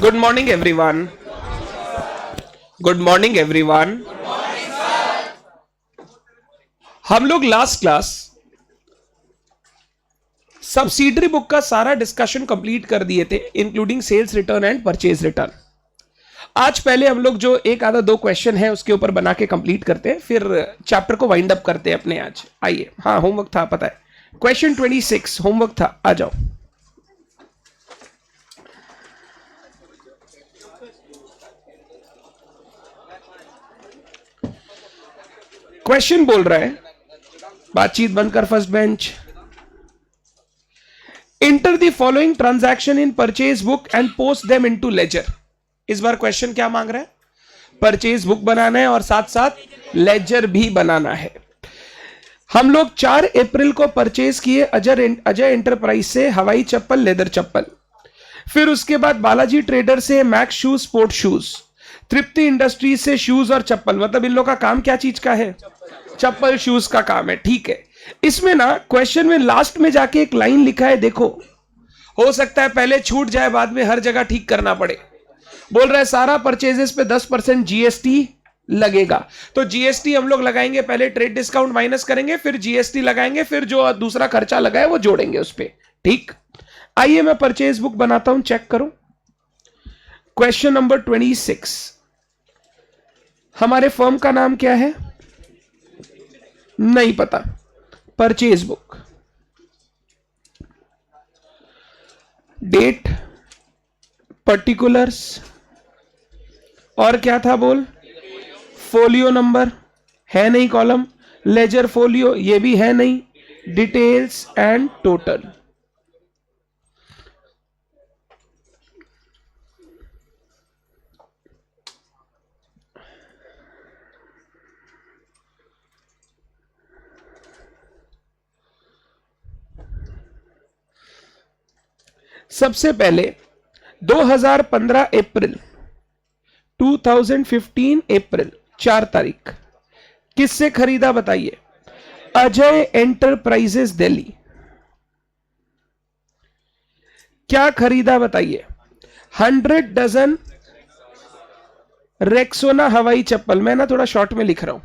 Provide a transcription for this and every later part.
Good morning everyone. Good morning everyone. हम लोग last class subsidiary book का सारा डिस्कशन कंप्लीट कर दिए थे, including sales return and purchase return. आज पहले हम लोग जो एक आधा दो क्वेश्चन है उसके ऊपर बना के कंप्लीट करते हैं, फिर चैप्टर को वाइंड अप करते हैं अपने. आज आइए. हाँ, होमवर्क था, पता है. क्वेश्चन 26 होमवर्क था. आ जाओ. क्वेश्चन बोल रहा है, बातचीत बंद कर first bench. Enter the following transaction in purchase book and post them into ledger. इस बार क्वेश्चन क्या मांग रहा है? परचेज बुक बनाना है और साथ साथ लेजर भी बनाना है. हम लोग 4 अप्रैल को परचेज किए अजय एंटरप्राइज से हवाई चप्पल, लेदर चप्पल. फिर उसके बाद बालाजी ट्रेडर से मैक्स शूज, स्पोर्ट शूज. तृप्ति इंडस्ट्रीज से शूज और चप्पल. मतलब इन लोगों का काम क्या चीज का है? चप्पल शूज का काम है. ठीक है. इसमें ना क्वेश्चन में लास्ट में जाके एक लाइन लिखा है, देखो. हो सकता है पहले छूट जाए, बाद में हर जगह ठीक करना पड़े. बोल रहा है सारा परचेजेस पे 10% जीएसटी लगेगा. तो जीएसटी हम लोग लगाएंगे, पहले ट्रेड डिस्काउंट माइनस करेंगे, फिर जीएसटी लगाएंगे, फिर जो दूसरा खर्चा लगा है वो जोड़ेंगे उस पे. ठीक. आइए मैं परचेज बुक बनाता हूं, चेक करो. Question number 26. हमारे फर्म का नाम क्या है? नहीं पता. परचेज बुक, डेट, पर्टिकुलर्स और क्या था बोल? फोलियो नंबर है नहीं. कॉलम लेजर फोलियो ये भी है नहीं. Details and total. सबसे पहले 2015 अप्रैल 2015 अप्रैल 4 तारीख किससे खरीदा बताइए? अजय एंटरप्राइजेस दिल्ली. क्या खरीदा बताइए? 100 डजन रेक्सोना हवाई चप्पल. मैं ना थोड़ा शॉर्ट में लिख रहा हूं.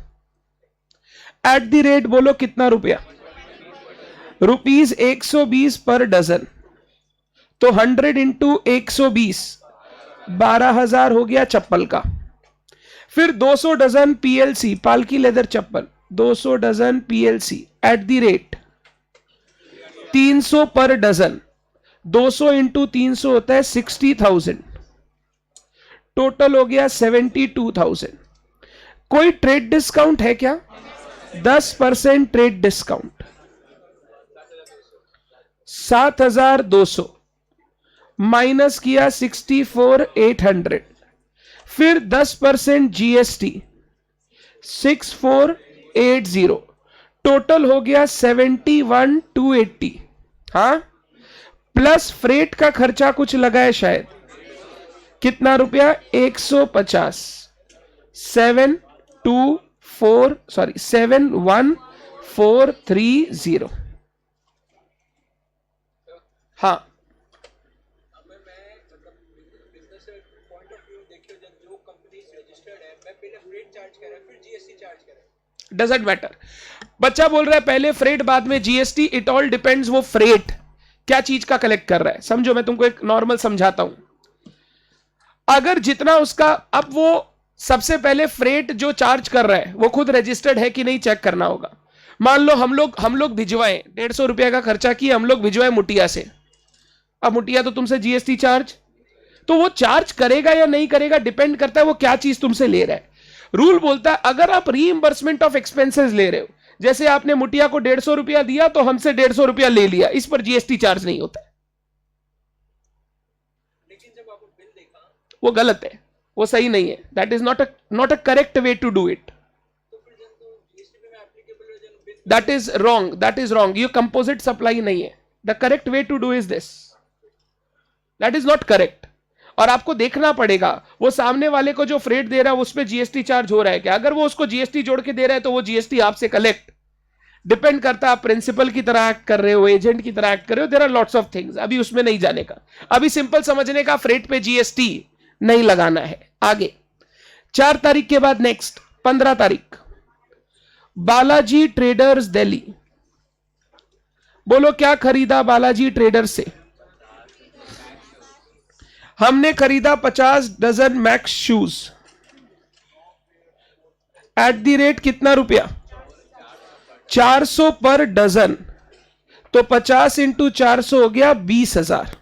एट द रेट बोलो कितना रुपया? ₹120 पर डजन. तो 100 इंटू 120 12,000 हो गया चप्पल का. फिर 200 डजन पीएलसी पालकी लेदर चप्पल. 200 dozen PLC at the rate 300 per dozen. 200 into 300 होता है 60,000. टोटल हो गया 72,000. कोई ट्रेड डिस्काउंट है क्या? 10% ट्रेड डिस्काउंट. 7,200 माइनस किया 64,800. फिर 10% जीएसटी 6480. टोटल हो गया 71,280. हाँ, प्लस फ्रेट का खर्चा कुछ लगा है शायद. कितना रुपया? 150. 71430. हाँ, डजंट मैटर. बच्चा बोल रहा है पहले फ्रेट बाद में जीएसटी. It all depends. वो फ्रेट क्या चीज का कलेक्ट कर रहा है. समझो, मैं तुमको एक नॉर्मल समझाता हूं. अगर जितना उसका, अब वो सबसे पहले फ्रेट जो चार्ज कर रहा है वो खुद रजिस्टर्ड है कि नहीं चेक करना होगा. मान लो हम लोग भिजवाएं, 150 रुपया का खर्चा किए, हम लोग भिजवाएं मुटिया से. अब मुटिया तो तुमसे जीएसटी चार्ज, तो वो चार्ज करेगा या नहीं करेगा डिपेंड करता है वो क्या चीज तुमसे ले रहा है. रूल बोलता है अगर आप रीइंबर्समेंट ऑफ एक्सपेंसेस ले रहे हो, जैसे आपने मुटिया को 150 रुपया दिया तो हमसे 150 रुपया ले लिया, इस पर जीएसटी चार्ज नहीं होता है. लेकिन जब आपने बिल देखा वो गलत है, वो सही नहीं है. That is not a correct way to do it. That is wrong. ये कंपोजिट सप्लाई नहीं है. The correct way to do is this. That is not correct. और आपको देखना पड़ेगा वो सामने वाले को जो फ्रेट दे रहा है उस पर जीएसटी चार्ज हो रहा है क्या. अगर वो उसको जीएसटी जोड़ के दे रहा है तो वो जीएसटी आपसे कलेक्ट डिपेंड करता है आप प्रिंसिपल की तरह एक्ट कर रहे हो, एजेंट की तरह एक्ट कर रहे हो, there are lots of things, अभी उसमें नहीं जाने का, अभी सिंपल समझने का फ्रेट पे जीएसटी नहीं लगाना है। आगे 4 तारीख के बाद नेक्स्ट 15 तारीख, बालाजी ट्रेडर्स दिल्ली। बोलो क्या खरीदा बालाजी ट्रेडर्स से? हमने खरीदा 50 dozen Max shoes at the rate कितना रुपया? 400 पर डजन, तो 50 इंटू 400 हो गया 20,000।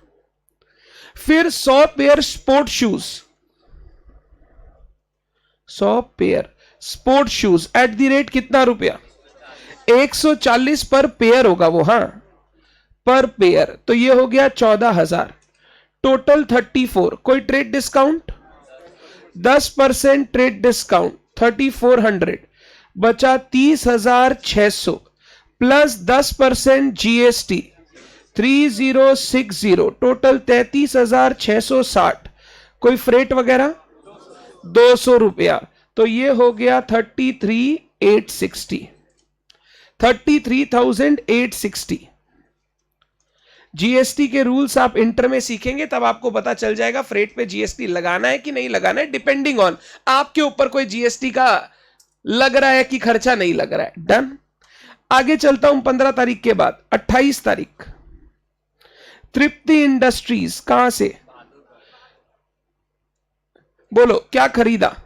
फिर 100 pair sport shoes, 100 pair sport shoes at the rate कितना रुपया? 140 पर पेयर होगा वो, हां पर पेयर, तो ये हो गया 14,000, टोटल 34। कोई ट्रेड डिस्काउंट? 10% ट्रेड डिस्काउंट 3400, बचा 30,600 प्लस 10% जीएसटी 3060, टोटल 33,660। कोई फ्रेट वगैरह? 200 रुपया, तो ये हो गया 33,860, 33,860। जीएसटी के रूल्स आप इंटर में सीखेंगे तब आपको पता चल जाएगा फ्रेट पे जीएसटी लगाना है कि नहीं लगाना है, डिपेंडिंग ऑन आपके ऊपर कोई जीएसटी का लग रहा है कि खर्चा नहीं लग रहा है। डन। आगे चलता हूं 15 तारीख के बाद 28 तारीख, तृप्ति इंडस्ट्रीज। कहां से? बोलो क्या खरीदा?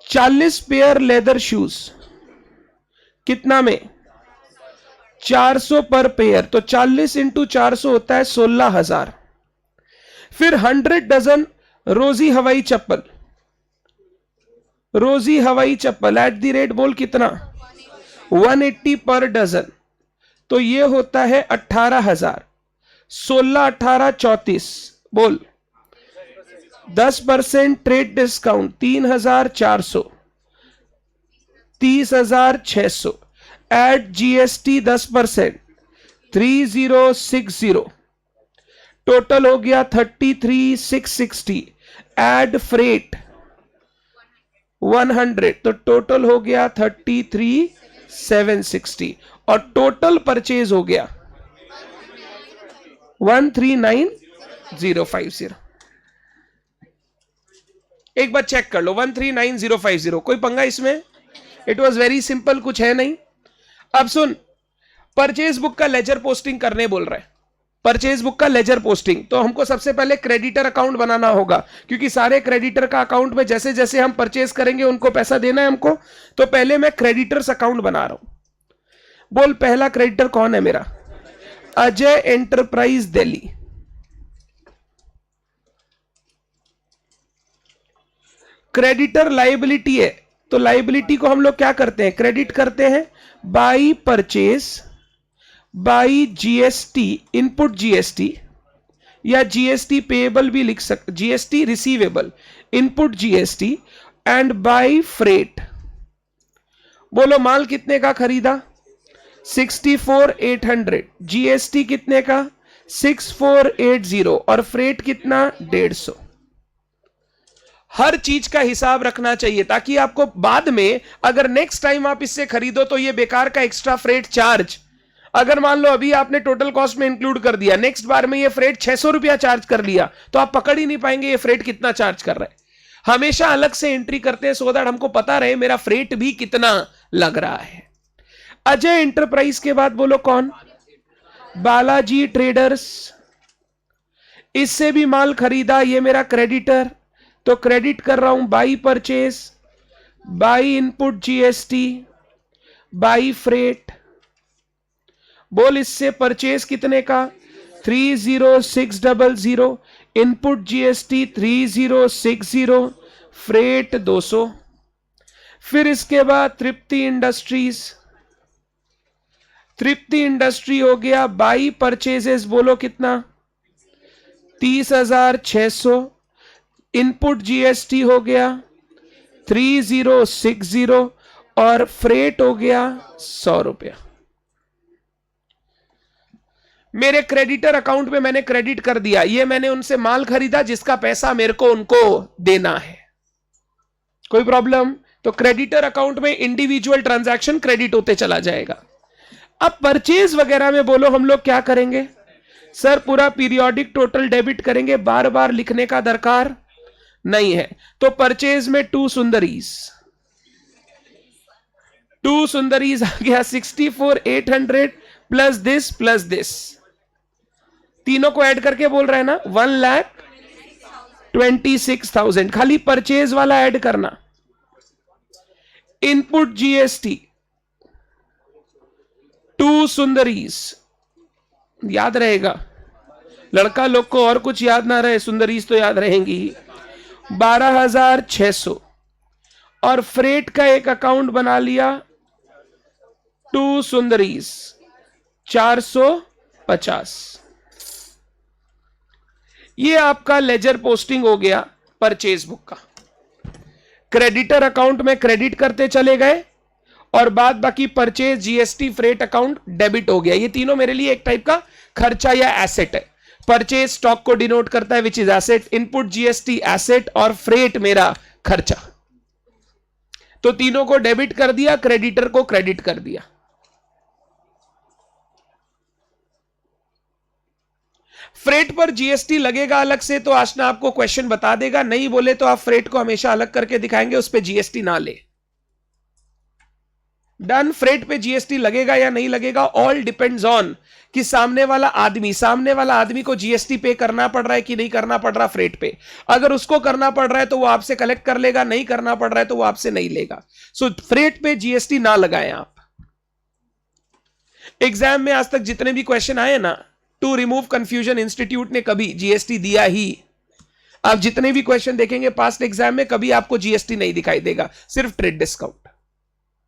40 पेयर लेदर शूज, कितना में? 400 पर पेयर, तो 40 इंटू 400 होता है 16,000। फिर 100 डजन रोजी हवाई चप्पल, रोजी हवाई चप्पल एट द रेट बोल कितना? 180 पर डजन, तो ये होता है 18,000। 16 18 34, बोल 10% trade discount 3,400, 30,600 at GST 10% 3060, total हो गया 33,660, एड फ्रेट 100, तो टोटल हो गया 33,760 और टोटल परचेज हो गया 139,050। एक बार चेक कर लो 139,050, कोई पंगा इसमें? इट वॉज वेरी सिंपल, कुछ है नहीं। अब सुन, परचेज बुक का लेजर पोस्टिंग करने बोल रहे हैं, परचेज बुक का लेजर पोस्टिंग, तो हमको सबसे पहले क्रेडिटर अकाउंट बनाना होगा, क्योंकि सारे क्रेडिटर का अकाउंट में जैसे जैसे हम परचेज करेंगे उनको पैसा देना है हमको, तो पहले मैं क्रेडिटर्स अकाउंट बना रहा हूं। बोल पहला क्रेडिटर कौन है मेरा? Ajay enterprise Delhi. Creditor liability है, तो लायबिलिटी को हम लोग क्या करते हैं? क्रेडिट करते हैं by purchase, by GST, input GST, या जीएसटी पेएबल भी लिख सकते, GST receivable, input GST and by freight. बोलो माल कितने का खरीदा? 64,800, जीएसटी कितने का? 6480 और फ्रेट कितना? 150। हर चीज का हिसाब रखना चाहिए ताकि आपको बाद में अगर नेक्स्ट टाइम आप इससे खरीदो तो ये बेकार का एक्स्ट्रा फ्रेट चार्ज, अगर मान लो अभी आपने टोटल कॉस्ट में इंक्लूड कर दिया, नेक्स्ट बार में ये फ्रेट 600 रुपया चार्ज कर लिया, तो आप पकड़ ही नहीं पाएंगे ये फ्रेट कितना चार्ज कर रहा है। हमेशा अलग से एंट्री करते हैं सो दैट हमको पता रहे मेरा फ्रेट भी कितना लग रहा है। अजय एंटरप्राइज के बाद बोलो कौन? बालाजी ट्रेडर्स। इससे भी माल खरीदा, ये मेरा क्रेडिटर, तो क्रेडिट कर रहा हूं by purchase, by input GST, by freight. बोल इससे परचेज कितने का? 30,600, इनपुट जीएसटी 3060, फ्रेट 200। फिर इसके बाद तृप्ति इंडस्ट्रीज, तृप्ति इंडस्ट्री हो गया बाई परचेजेस, बोलो कितना? 30,600, इनपुट जीएसटी हो गया 3060 और फ्रेट हो गया 100 रुपया। मेरे क्रेडिटर अकाउंट में मैंने क्रेडिट कर दिया, ये मैंने उनसे माल खरीदा जिसका पैसा मेरे को उनको देना है। कोई प्रॉब्लम? तो क्रेडिटर अकाउंट में इंडिविजुअल ट्रांजैक्शन क्रेडिट होते चला जाएगा। अब परचेज वगैरह में बोलो हम लोग क्या करेंगे? सर पूरा पीरियोडिक टोटल डेबिट करेंगे, बार बार लिखने का दरकार नहीं है। तो परचेज में 2 सुंदरीज, 2 सुंदरीज आ गया 64,800 प्लस दिस, तीनों को ऐड करके बोल रहे हैं ना 1,26,000। खाली परचेज वाला ऐड करना। इनपुट जीएसटी 2 सुंदरीज, याद रहेगा। लड़का लोग को और कुछ याद ना रहे, सुंदरीज तो याद रहेंगी। 12,600 और फ्रेट का एक अकाउंट बना लिया 2 सुंदरीज 450। ये आपका लेजर पोस्टिंग हो गया परचेज बुक का। क्रेडिटर अकाउंट में क्रेडिट करते चले गए और बाद बाकी purchase, GST, freight account debit हो गया। ये तीनों मेरे लिए एक टाइप का खर्चा या एसेट है। परचेज स्टॉक को डिनोट करता है which is asset, input GST asset और फ्रेट मेरा खर्चा। तो तीनों को डेबिट कर दिया, क्रेडिटर को क्रेडिट कर दिया। फ्रेट पर जीएसटी लगेगा अलग से, तो आशना आपको क्वेश्चन बता देगा। नहीं बोले तो आप फ्रेट को हमेशा अलग करके दिखाएंगे, उस पर जीएसटी ना ले। डन। फ्रेट पे जीएसटी लगेगा या नहीं लगेगा, ऑल डिपेंड्स ऑन कि सामने वाला आदमी को जीएसटी पे करना पड़ रहा है कि नहीं करना पड़ रहा फ्रेट पे। अगर उसको करना पड़ रहा है तो वो आपसे कलेक्ट कर लेगा, नहीं करना पड़ रहा है तो वो आपसे नहीं लेगा। सो फ्रेट पे जीएसटी ना लगाएं आप। एग्जाम में आज तक जितने भी क्वेश्चन आए ना, टू रिमूव कंफ्यूजन इंस्टीट्यूट ने कभी जीएसटी दिया ही। आप जितने भी क्वेश्चन देखेंगे पास्ट एग्जाम में, कभी आपको जीएसटी नहीं दिखाई देगा, सिर्फ ट्रेड डिस्काउंट।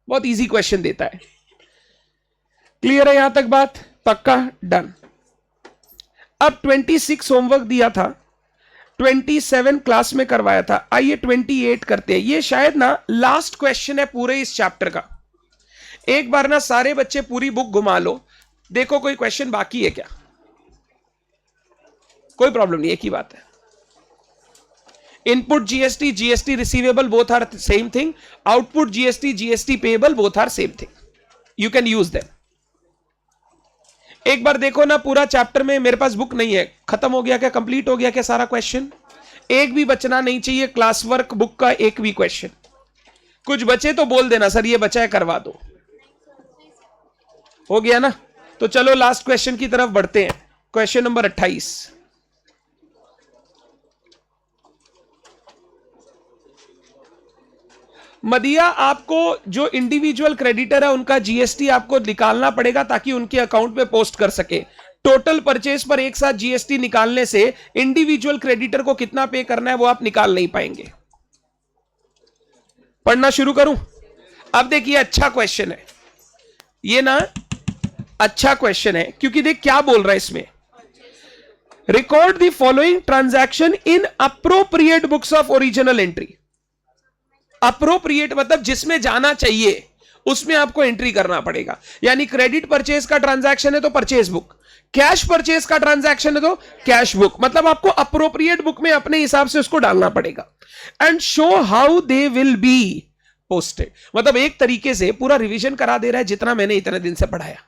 बहुत इजी क्वेश्चन देता है। क्लियर है यहां तक बात? पक्का? डन। अब 26 होमवर्क दिया था, 27 क्लास में करवाया था। आइए 28 करते हैं। ये शायद ना लास्ट क्वेश्चन है पूरे इस चैप्टर का। एक बार ना सारे बच्चे पूरी बुक घुमा लो, देखो कोई क्वेश्चन बाकी है क्या। कोई प्रॉब्लम नहीं, एक ही बात है। Input GST, GST receivable both are same thing. Output GST, GST payable both are same thing. You can use them. एक बार देखो ना पूरा चैप्टर में, मेरे पास बुक नहीं है, खत्म हो गया क्या, कंप्लीट हो गया क्या सारा क्वेश्चन? एक भी बचना नहीं चाहिए क्लास वर्क बुक का, एक भी क्वेश्चन। कुछ बचे तो बोल देना सर ये बचा है, करवा दो। हो गया ना? तो चलो लास्ट क्वेश्चन की तरफ बढ़ते हैं। Question number 28। मदिया, आपको जो इंडिविजुअल क्रेडिटर है उनका जीएसटी आपको निकालना पड़ेगा ताकि उनके अकाउंट में पोस्ट कर सके। टोटल परचेज पर एक साथ जीएसटी निकालने से इंडिविजुअल क्रेडिटर को कितना पे करना है वो आप निकाल नहीं पाएंगे। पढ़ना शुरू करूं? अब देखिए अच्छा क्वेश्चन है ये ना, अच्छा क्वेश्चन है क्योंकि देख क्या बोल रहा है इसमें। Record the following transaction in appropriate books of original entry. Appropriate मतलब जिसमें जाना चाहिए उसमें आपको एंट्री करना पड़ेगा। यानी क्रेडिट परचेज का ट्रांजैक्शन है तो परचेज बुक, कैश परचेज का ट्रांजैक्शन है तो कैश बुक। मतलब आपको अप्रोप्रिएट बुक में अपने हिसाब से उसको डालना पड़ेगा। And show how they will be posted. मतलब एक तरीके से पूरा रिवीजन करा दे रहा है जितना मैंने इतने दिन से पढ़ाया।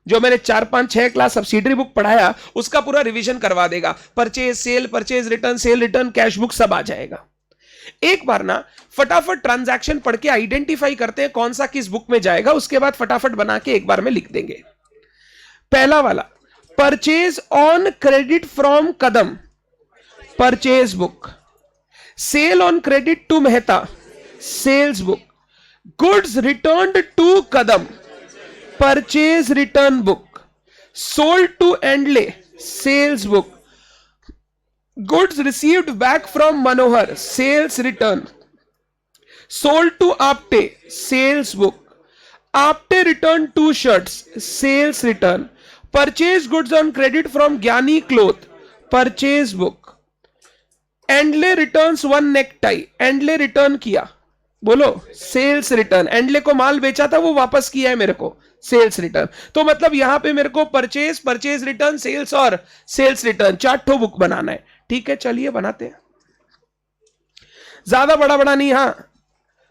जो मैंने 4, 5, 6 क्लास सब्सिडरी बुक पढ़ाया उसका पूरा रिवीजन करवा देगा। Purchase, sale, purchase return, sale return, cash book सब आ जाएगा। एक बार ना फटाफट ट्रांजैक्शन पढ़ के आइडेंटिफाई करते हैं कौन सा किस बुक में जाएगा, उसके बाद फटाफट बना के एक बार में लिख देंगे। पहला वाला, purchase on credit from Kadam, purchase book. Sale on credit to Mehta, sales book. Goods returned to Kadam, purchase return book. Sold to एंडले, sales book. Goods received back from Manohar, sales return. Sold to Apte, sales book. Apte returned 2 shirts, sales return. Purchased goods on credit from Gyani Cloth, purchase book. Endle returns 1 necktie, Endle return किया, बोलो sales return. एंडले को माल बेचा था वो वापस किया है मेरे को, सेल्स रिटर्न। तो मतलब यहां पे मेरे को परचेज, परचेज रिटर्न, सेल्स और सेल्स रिटर्न 4 ठो बुक बनाना है। ठीक है चलिए बनाते हैं। ज्यादा बड़ा बड़ा नहीं, हाँ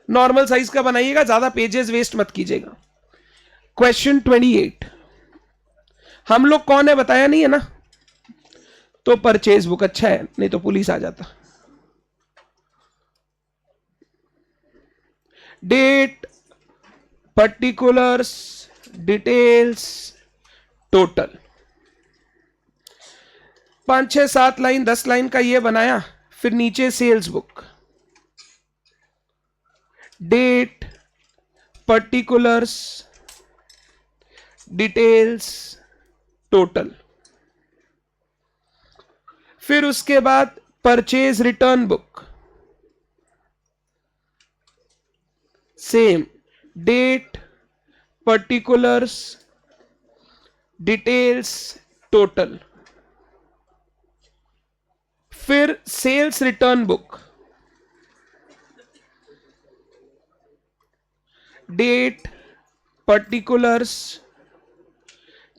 नॉर्मल साइज का बनाइएगा, ज्यादा पेजेस वेस्ट मत कीजिएगा। क्वेश्चन 28, हम लोग कौन है बताया नहीं है ना, तो परचेज बुक अच्छा है, नहीं तो पुलिस आ जाता। Date, particulars, details, total, 5 6 7 line 10 line का ये बनाया। फिर नीचे sales book, date, particulars, details, total. फिर उसके बाद purchase return book, same, date, particulars, details, total. फिर sales return book, date, particulars,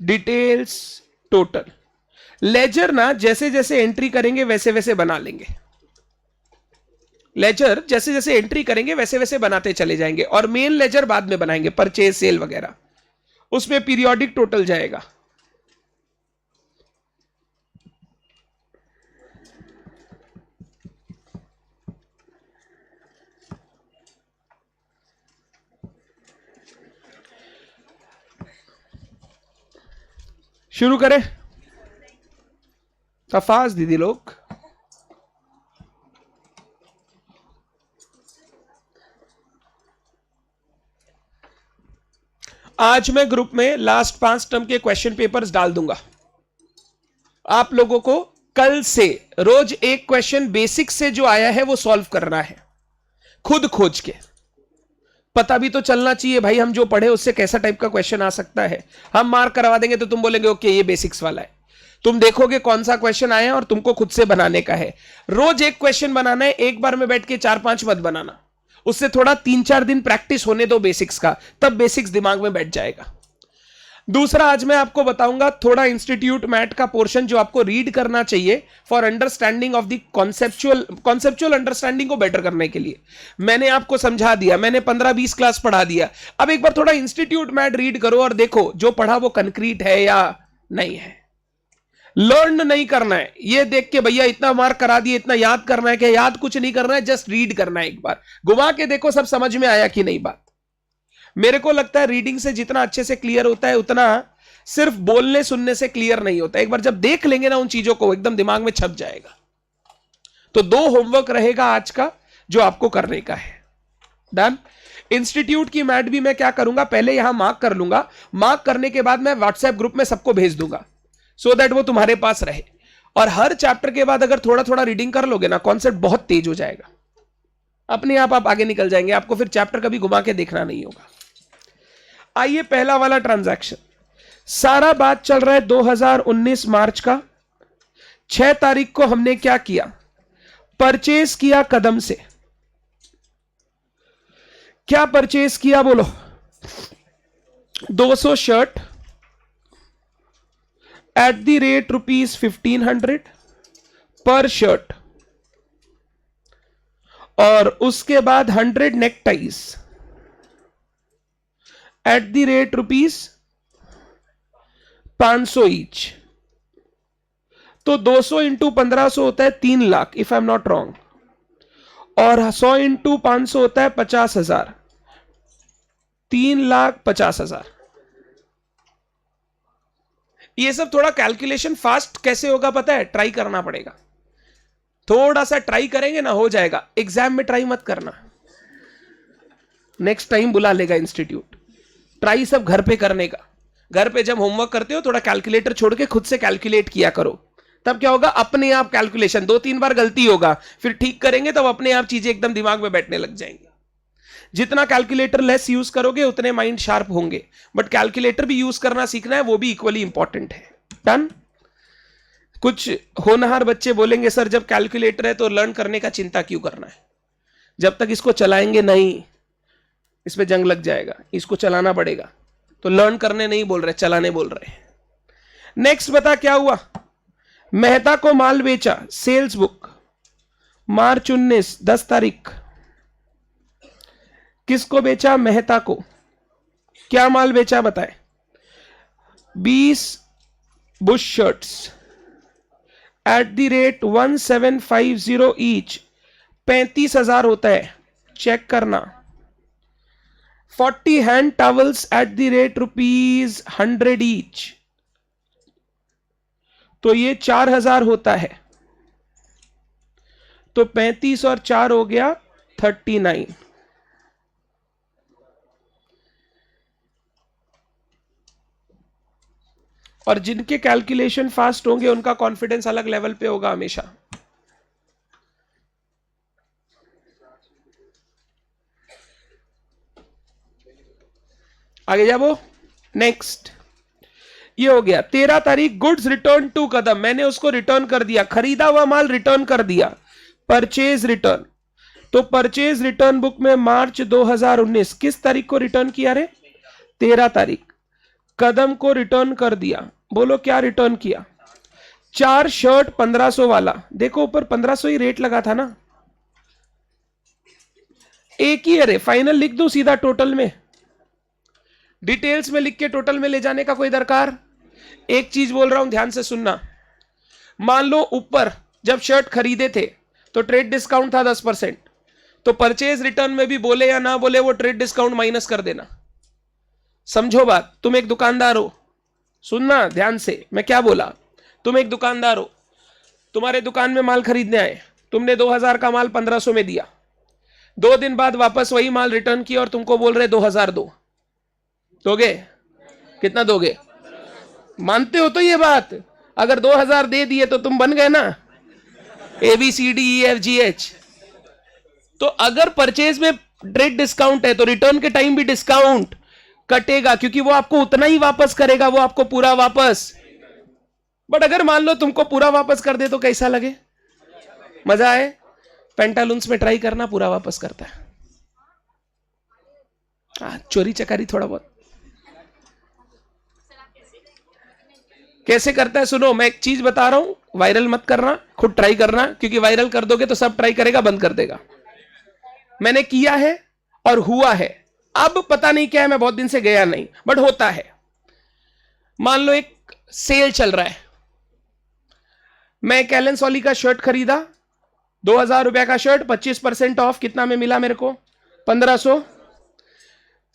details, total. Ledger ना जैसे जैसे एंट्री करेंगे वैसे वैसे बना लेंगे, लेजर जैसे जैसे एंट्री करेंगे वैसे वैसे बनाते चले जाएंगे, और मेन लेजर बाद में बनाएंगे, परचेज सेल वगैरह, उसमें पीरियोडिक टोटल जाएगा। शुरू करें? तफाज दीदी लोग, आज मैं ग्रुप में लास्ट 5 टर्म के क्वेश्चन पेपर्स डाल दूंगा। आप लोगों को कल से रोज एक क्वेश्चन बेसिक से जो आया है वो सॉल्व करना है, खुद खोज के। पता भी तो चलना चाहिए भाई, हम जो पढ़े उससे कैसा टाइप का क्वेश्चन आ सकता है। हम मार्क करवा देंगे तो तुम बोलेंगे ओके ये बेसिक्स वाला है। तुम देखोगे कौन सा क्वेश्चन आया है और तुमको खुद से बनाने का है। रोज एक क्वेश्चन बनाना है, एक बार में बैठ के 4-5 मत बनाना। उससे थोड़ा 3-4 दिन प्रैक्टिस होने दो बेसिक्स का, तब बेसिक्स दिमाग में बैठ जाएगा। दूसरा, आज मैं आपको बताऊंगा थोड़ा इंस्टीट्यूट मैट का पोर्शन जो आपको रीड करना चाहिए for understanding of the conceptual understanding को बेटर करने के लिए। मैंने आपको समझा दिया, मैंने 15-20 क्लास पढ़ा दिया। अब एक बार थोड़ा इंस्टीट्यूट मैट रीड करो और देखो जो पढ़ा वो कंक्रीट है या नहीं है। लर्न नहीं करना है ये देख के भैया इतना मार्क करा दिए, इतना याद करना है, कि याद कुछ नहीं करना है, जस्ट रीड करना है। एक बार घुमा के देखो सब समझ में आया कि नहीं बात। मेरे को लगता है रीडिंग से जितना अच्छे से क्लियर होता है उतना सिर्फ बोलने सुनने से क्लियर नहीं होता। एक बार जब देख लेंगे ना उन चीजों को, एकदम दिमाग में छप जाएगा। तो 2 होमवर्क रहेगा आज का जो आपको करने का है। डन। इंस्टीट्यूट की मैट भी मैं क्या करूंगा, पहले यहां मार्क कर लूंगा, मार्क करने के बाद मैं व्हाट्सएप ग्रुप में सबको भेज दूंगा, सो दैट वो तुम्हारे पास रहे। और हर चैप्टर के बाद अगर थोड़ा थोड़ा रीडिंग कर लोगे ना, कॉन्सेप्ट बहुत तेज हो जाएगा, अपने आप आगे निकल जाएंगे। आपको फिर चैप्टर कभी घुमा के देखना नहीं होगा। आइए पहला वाला ट्रांजैक्शन, सारा बात चल रहा है 2019 मार्च का। 6 तारीख को हमने क्या किया, परचेज किया कदम से। क्या परचेज किया बोलो? 200 शर्ट एट द रेट ₹1500 पर शर्ट, और उसके बाद 100 नेकटाइज एट द रेट ₹500 ईच। तो 200 इंटू 1500 होता है 3 lakh, if I am not wrong, और 100 इंटू 500 होता है 50,000, 3,50,000। ये सब थोड़ा कैलकुलेशन फास्ट कैसे होगा पता है, ट्राई करना पड़ेगा। थोड़ा सा ट्राई करेंगे ना हो जाएगा। एग्जाम में ट्राई मत करना, नेक्स्ट टाइम बुला लेगा इंस्टीट्यूट। ट्राई सब घर पे करने का। घर पे जब होमवर्क करते हो थोड़ा कैलकुलेटर छोड़ के खुद से कैलकुलेट किया करो, तब क्या होगा, अपने आप कैलकुलेशन। 2-3 बार गलती होगा, फिर ठीक करेंगे तब अपने आप चीजें एकदम दिमाग में बैठने लग जाएंगी। जितना कैलकुलेटर लेस यूज करोगे उतने माइंड शार्प होंगे, बट कैलकुलेटर भी यूज करना सीखना है, वो भी इक्वली इंपॉर्टेंट है। डन। कुछ होनहार बच्चे बोलेंगे सर जब कैलकुलेटर है तो लर्न करने का चिंता क्यों करना है, जब तक इसको चलाएंगे नहीं इस पे जंग लग जाएगा, इसको चलाना पड़ेगा। तो लर्न करने नहीं बोल रहे, चलाने बोल रहे हैं। नेक्स्ट बता क्या हुआ, मेहता को माल बेचा, सेल्स बुक मार्च 19 10 तारीख। किसको बेचा? मेहता को। क्या माल बेचा बताए? 20 Bush shirts at the rate 1750 each, 35,000 होता है, चेक करना। 40 hand towels eight the rate ₹100 each, तो ये 4,000 होता है, तो 35 और 4 हो गया 39। और जिनके कैलकुलेशन फास्ट होंगे उनका कॉन्फिडेंस अलग लेवल पे होगा हमेशा। आगे जाओ। नेक्स्ट, ये हो गया 13 तारीख, गुड्स रिटर्न टू कदम, मैंने उसको रिटर्न कर दिया, खरीदा हुआ माल रिटर्न कर दिया, परचेज रिटर्न। तो परचेज रिटर्न बुक में मार्च 2019 किस तारीख को रिटर्न किया रे? 13 तारीख। कदम को रिटर्न कर दिया, बोलो क्या रिटर्न किया? 4 शर्ट 1500 वाला, देखो ऊपर 1500 ही रेट लगा था ना, एक ही है रे, फाइनल लिख दूं सीधा टोटल में, डिटेल्स में लिख के टोटल में ले जाने का कोई दरकार? एक चीज बोल रहा हूं, ध्यान से सुनना। मान लो ऊपर जब शर्ट खरीदे थे तो ट्रेड डिस्काउंट था 10%, तो परचेज रिटर्न में भी बोले या ना बोले वो ट्रेड डिस्काउंट माइनस कर देना। समझो बात, तुम एक दुकानदार हो, सुनना ध्यान से मैं क्या बोला। तुम एक दुकानदार हो, तुम्हारे दुकान में माल खरीदने आए, तुमने 2000 का माल 1500 में दिया, 2 दिन बाद वापस वही माल रिटर्न किया और तुमको बोल रहे 2000 दो, दोगे? कितना दोगे? मानते हो तो ये बात? अगर 2000 दे दिए तो तुम बन गए ना ABCDEFGH। तो अगर परचेज में ट्रेड डिस्काउंट है तो रिटर्न के टाइम भी डिस्काउंट कटेगा, क्योंकि वो आपको उतना ही वापस करेगा, वो आपको पूरा वापस। बट अगर मान लो तुमको पूरा वापस कर दे तो कैसा लगे? मजा आए? पेंटालून्स में ट्राई करना, पूरा वापस करता है। चोरी चकारी थोड़ा बहुत कैसे करता है सुनो, मैं एक चीज बता रहा हूं, वायरल मत करना, खुद ट्राई करना, क्योंकि वायरल कर दोगे तो सब ट्राई करेगा, बंद कर देगा। मैंने किया है और हुआ है, अब पता नहीं क्या है, मैं बहुत दिन से गया नहीं, बट होता है। मान लो एक सेल चल रहा है, मैं कैलन सॉली का शर्ट खरीदा, 2000 रुपए का शर्ट, 25% ऑफ, कितना में मिला मेरे को? 1500।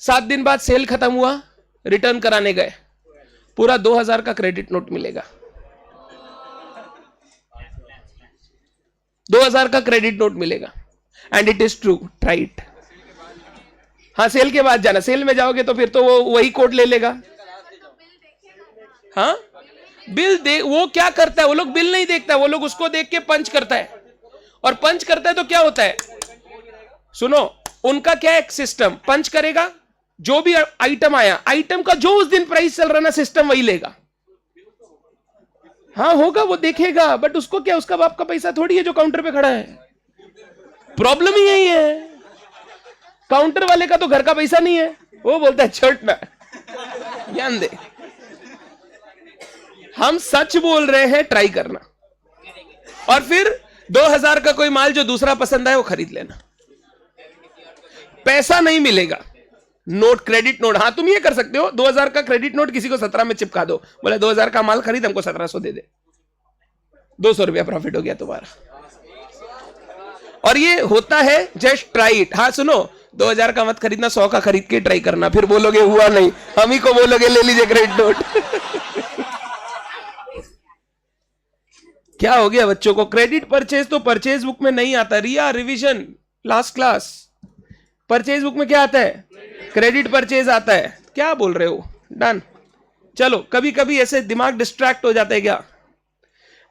7 दिन बाद सेल खत्म हुआ, रिटर्न कराने गए, पूरा 2000 का क्रेडिट नोट मिलेगा, 2000 का क्रेडिट नोट मिलेगा। And it is true, try it. हाँ, सेल के बाद जाना, सेल में जाओगे तो फिर तो वो वही कोड ले लेगा। हाँ, बिल दे, वो क्या करता है, वो लोग बिल नहीं देखता, वो लोग उसको देख के पंच करता है, और पंच करता है तो क्या होता है सुनो, उनका क्या है सिस्टम, पंच करेगा, जो भी आइटम आया, आइटम का जो उस दिन प्राइस चल रहा ना, सिस्टम वही लेगा। हाँ होगा, वो देखेगा, बट उसको क्या, उसका बाप का पैसा थोड़ी है जो काउंटर पे खड़ा है। प्रॉब्लम ही यही है, काउंटर वाले का तो घर का पैसा नहीं है, वो बोलता है शर्ट ना, ज्ञान दे। हम सच बोल रहे हैं, ट्राई करना, और फिर 2000 का कोई माल जो दूसरा पसंद आए वो खरीद लेना, पैसा नहीं मिलेगा। नोट, क्रेडिट नोट, हाँ तुम ये कर सकते हो, 2000 का क्रेडिट नोट किसी को 17 में चिपका दो, बोले 2000 का माल खरीद, हमको 1700 दे दे, 200 रुपया प्रॉफिट हो गया तुम्हारा। और ये होता है, जस्ट ट्राई इट। हाँ सुनो, 2000 का मत खरीदना, 100 का खरीद के ट्राई करना, फिर बोलोगे हुआ नहीं, हम ही को बोलोगे ले लीजिए क्रेडिट नोट। क्या हो गया बच्चों को? क्रेडिट परचेज तो परचेज बुक में नहीं आता, Riya revision last class, purchase book में क्या आता है? क्रेडिट परचेज आता है। क्या बोल रहे हो? डन। चलो, कभी कभी ऐसे दिमाग डिस्ट्रैक्ट हो जाता है क्या?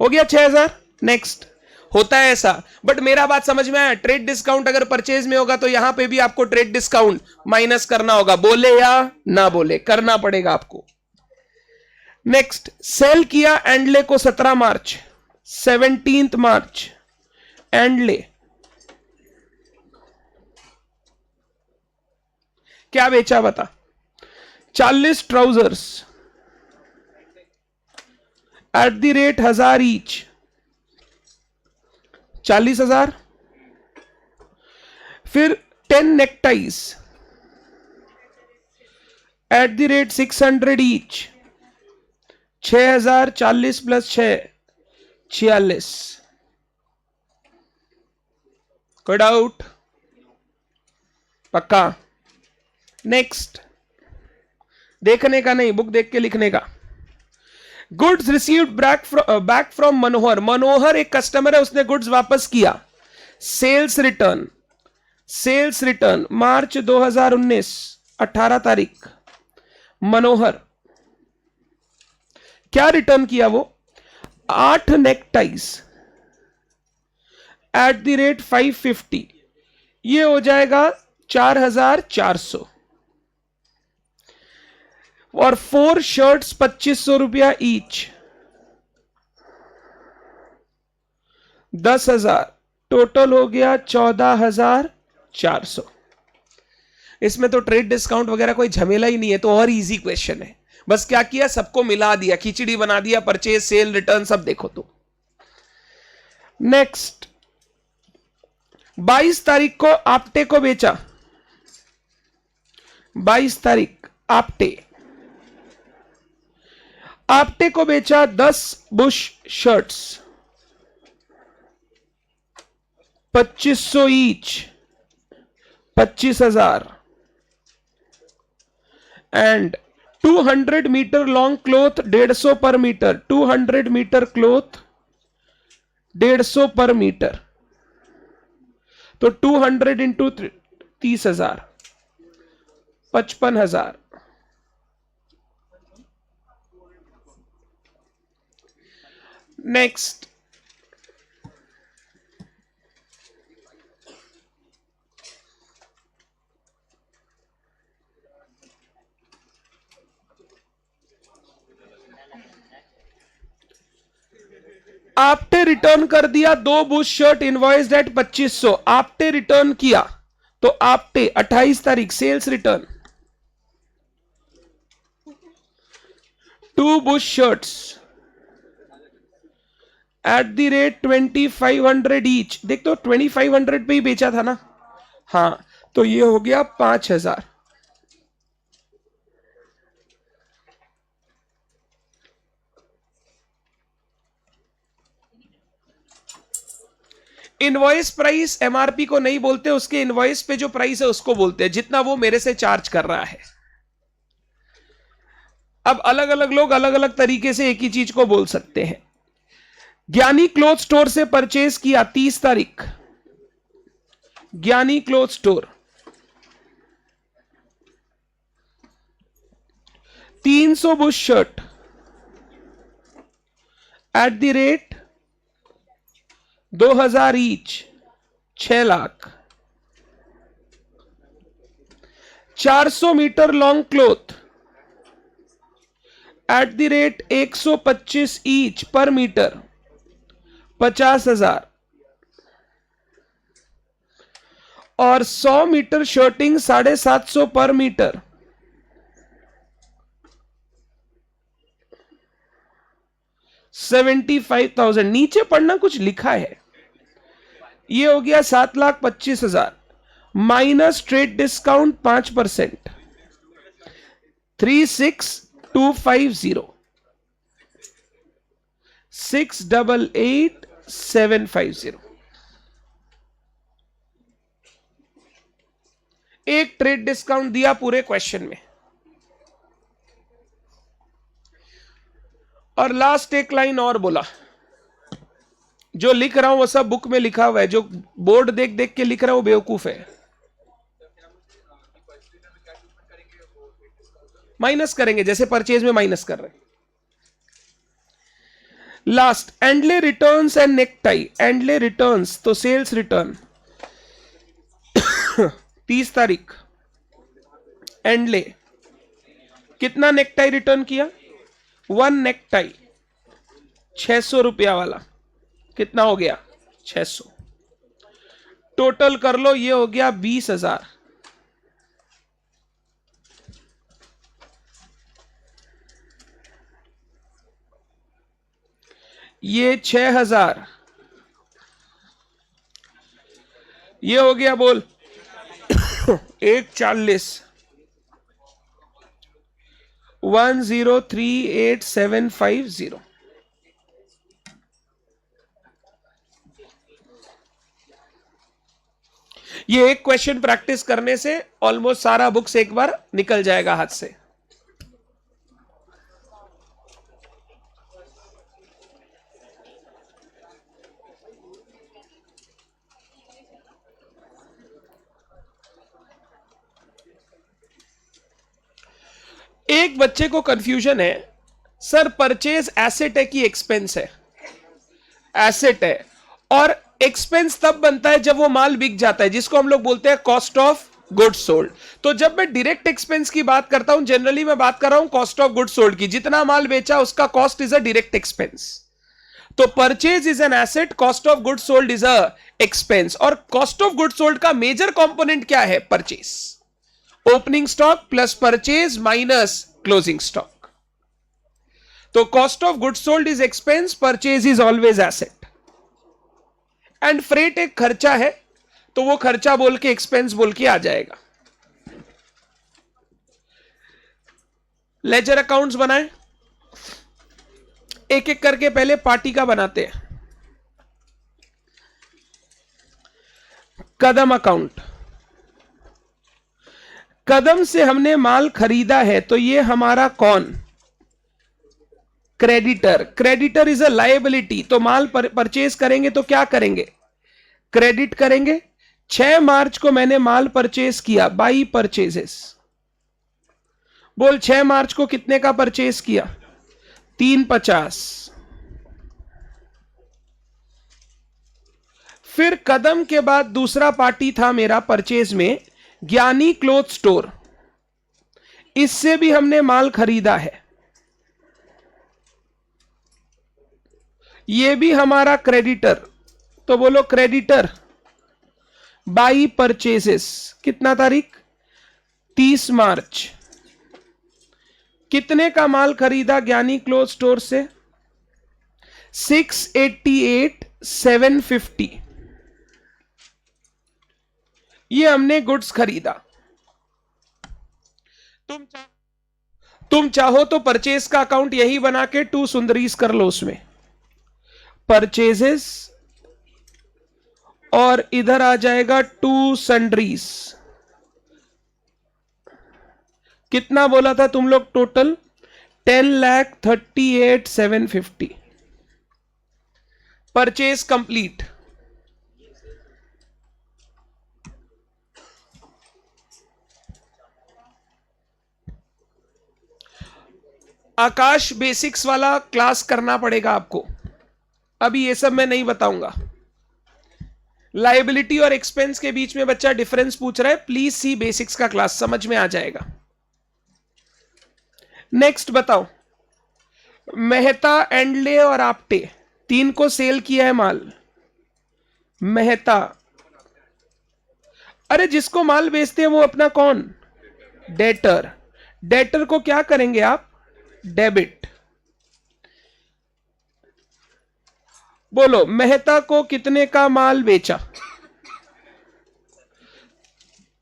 हो गया 6000। नेक्स्ट, होता है ऐसा, बट मेरा बात समझ में आया, ट्रेड डिस्काउंट अगर परचेज में होगा तो यहां पे भी आपको ट्रेड डिस्काउंट माइनस करना होगा, बोले या ना बोले, करना पड़ेगा आपको। नेक्स्ट, सेल किया एंडले को 17 मार्च, 17 मार्च एंडले, क्या बेचा बता? 40 trousers at the rate 1000 each, 40,000। फिर 10 neckties at the rate 600 each, 6000, 40 plus 6, 46। कोई डाउट? पक्का? नेक्स्ट, देखने का नहीं, बुक देख के लिखने का। गुड्स रिसीव्ड बैक फ्रॉम मनोहर। मनोहर एक कस्टमर है, उसने गुड्स वापस किया। सेल्स रिटर्न, सेल्स रिटर्न मार्च 2019, 18 तारीख। मनोहर क्या रिटर्न किया वो? 8 नेकटाइज एट द रेट 550, ये हो जाएगा 4400। और 4 शर्ट्स 2500 रुपया ईच, 10,000, टोटल हो गया 14,400। इसमें तो ट्रेड डिस्काउंट वगैरह कोई झमेला ही नहीं है, तो और इजी क्वेश्चन है। बस क्या किया, सबको मिला दिया, खिचड़ी बना दिया, परचेज सेल रिटर्न सब देखो। तो नेक्स्ट, 22 तारीख को आपटे को बेचा। 22 तारीख आपटे, आपटे को बेचा 10 bush shirts, 2500 each, 25,000। And 200 metre long cloth 150 per metre, 200 metre cloth 150 per metre, तो 200 इंटू 30,000, 55,000। नेक्स्ट, आपटे रिटर्न कर दिया 2 bush shirt invoiced at 2500। Apte return किया, तो आपटे 28 तारीख sales return 2 bush shirts at the rate 2500 each. देख तो 2500 पे ही बेचा था ना, हाँ, तो ये हो गया 5000। इनवॉइस प्राइस एमआरपी को नहीं बोलते, उसके इनवॉइस पे जो प्राइस है उसको बोलते हैं, जितना वो मेरे से चार्ज कर रहा है। अब अलग अलग लोग अलग अलग तरीके से एक ही चीज को बोल सकते हैं। ज्ञानी क्लोथ स्टोर से परचेज किया 30 तारीख, Gyani cloth store 300 bush shirt at the rate 2000 each, 6 lakh. 400 metre long cloth at the rate 125 each per metre, 50,000। और 100 मीटर शर्टिंग 750 पर मीटर, 75,000। नीचे पढ़ना, कुछ लिखा है। ये हो गया 7,25,000 माइनस ट्रेड डिस्काउंट 5%, 36,250, 688,750। एक ट्रेड डिस्काउंट दिया पूरे क्वेश्चन में। और लास्ट एक लाइन और बोला, जो लिख रहा हूं वो सब बुक में लिखा हुआ है, जो बोर्ड देख देख के लिख रहा हूं वो बेवकूफ है। माइनस करेंगे जैसे परचेज में माइनस कर रहे हैं। लास्ट, एंडले रिटर्न्स एंड नेकटाई। एंडले रिटर्न्स तो सेल्स रिटर्न 30 तारीख। एंडले कितना नेकटाई रिटर्न किया? 1 नेकटाई 600 रुपया वाला, कितना हो गया? 600। टोटल कर लो, ये हो गया 20,000। ये 6,000, ये हो गया बोल 140, 1038750। ये एक क्वेश्चन प्रैक्टिस करने से ऑलमोस्ट सारा बुक्स एक बार निकल जाएगा हाथ से। एक बच्चे को कंफ्यूजन है, सर परचेज एसेट है कि एक्सपेंस है? एसेट है, और एक्सपेंस तब बनता है जब वो माल बिक जाता है, जिसको हम लोग बोलते हैं कॉस्ट ऑफ गुड्स सोल्ड। तो जब मैं डायरेक्ट एक्सपेंस की बात करता हूं, जनरली मैं बात कर रहा हूं कॉस्ट ऑफ गुड्स सोल्ड की। जितना माल बेचा उसका cost is a direct expense. तो purchase is an asset, cost of goods sold is a expense. और कॉस्ट ऑफ गुड्स सोल्ड का मेजर कंपोनेंट क्या है? Purchase. Opening stock plus purchase minus closing stock. तो cost of goods sold is expense, purchase is always asset. And freight एक खर्चा है, तो वो खर्चा बोल के एक्सपेंस बोल के आ जाएगा। लेजर अकाउंट्स बनाए, एक एक करके पहले पार्टी का बनाते हैं। कदम अकाउंट, कदम से हमने माल खरीदा है, तो ये हमारा कौन? Creditor. Creditor is a liability. तो माल परचेज करेंगे तो क्या करेंगे? क्रेडिट करेंगे। 6 मार्च को मैंने माल परचेज किया, बाई परचेजेस। बोल 6 मार्च को कितने का परचेज किया? 350। फिर कदम के बाद दूसरा पार्टी था मेरा परचेज में, ज्ञानी क्लोथ स्टोर। इससे भी हमने माल खरीदा है, ये भी हमारा क्रेडिटर। तो बोलो क्रेडिटर बाई परचेसेस। कितना तारीख? 30 मार्च। कितने का माल खरीदा ज्ञानी क्लोथ स्टोर से? 688,750। ये हमने गुड्स खरीदा। तुम चाहो तो परचेज का अकाउंट यही बना के 2 सुंदरीज कर लो उसमें, परचेजेस, और इधर आ जाएगा 2 सन्ड्रीज। कितना बोला था तुम लोग total? 10,38,750। Purchase complete. Aakash basics वाला क्लास करना पड़ेगा आपको, अभी ये सब मैं नहीं बताऊंगा। लायबिलिटी और एक्सपेंस के बीच में बच्चा डिफरेंस पूछ रहा है, प्लीज सी बेसिक्स का क्लास, समझ में आ जाएगा। नेक्स्ट बताओ, मेहता, एंडले और आपटे 3 को सेल किया है माल। मेहता, अरे जिसको माल बेचते हैं वो अपना कौन? डेटर। डेटर को क्या करेंगे आप? डेबिट। बोलो मेहता को कितने का माल बेचा?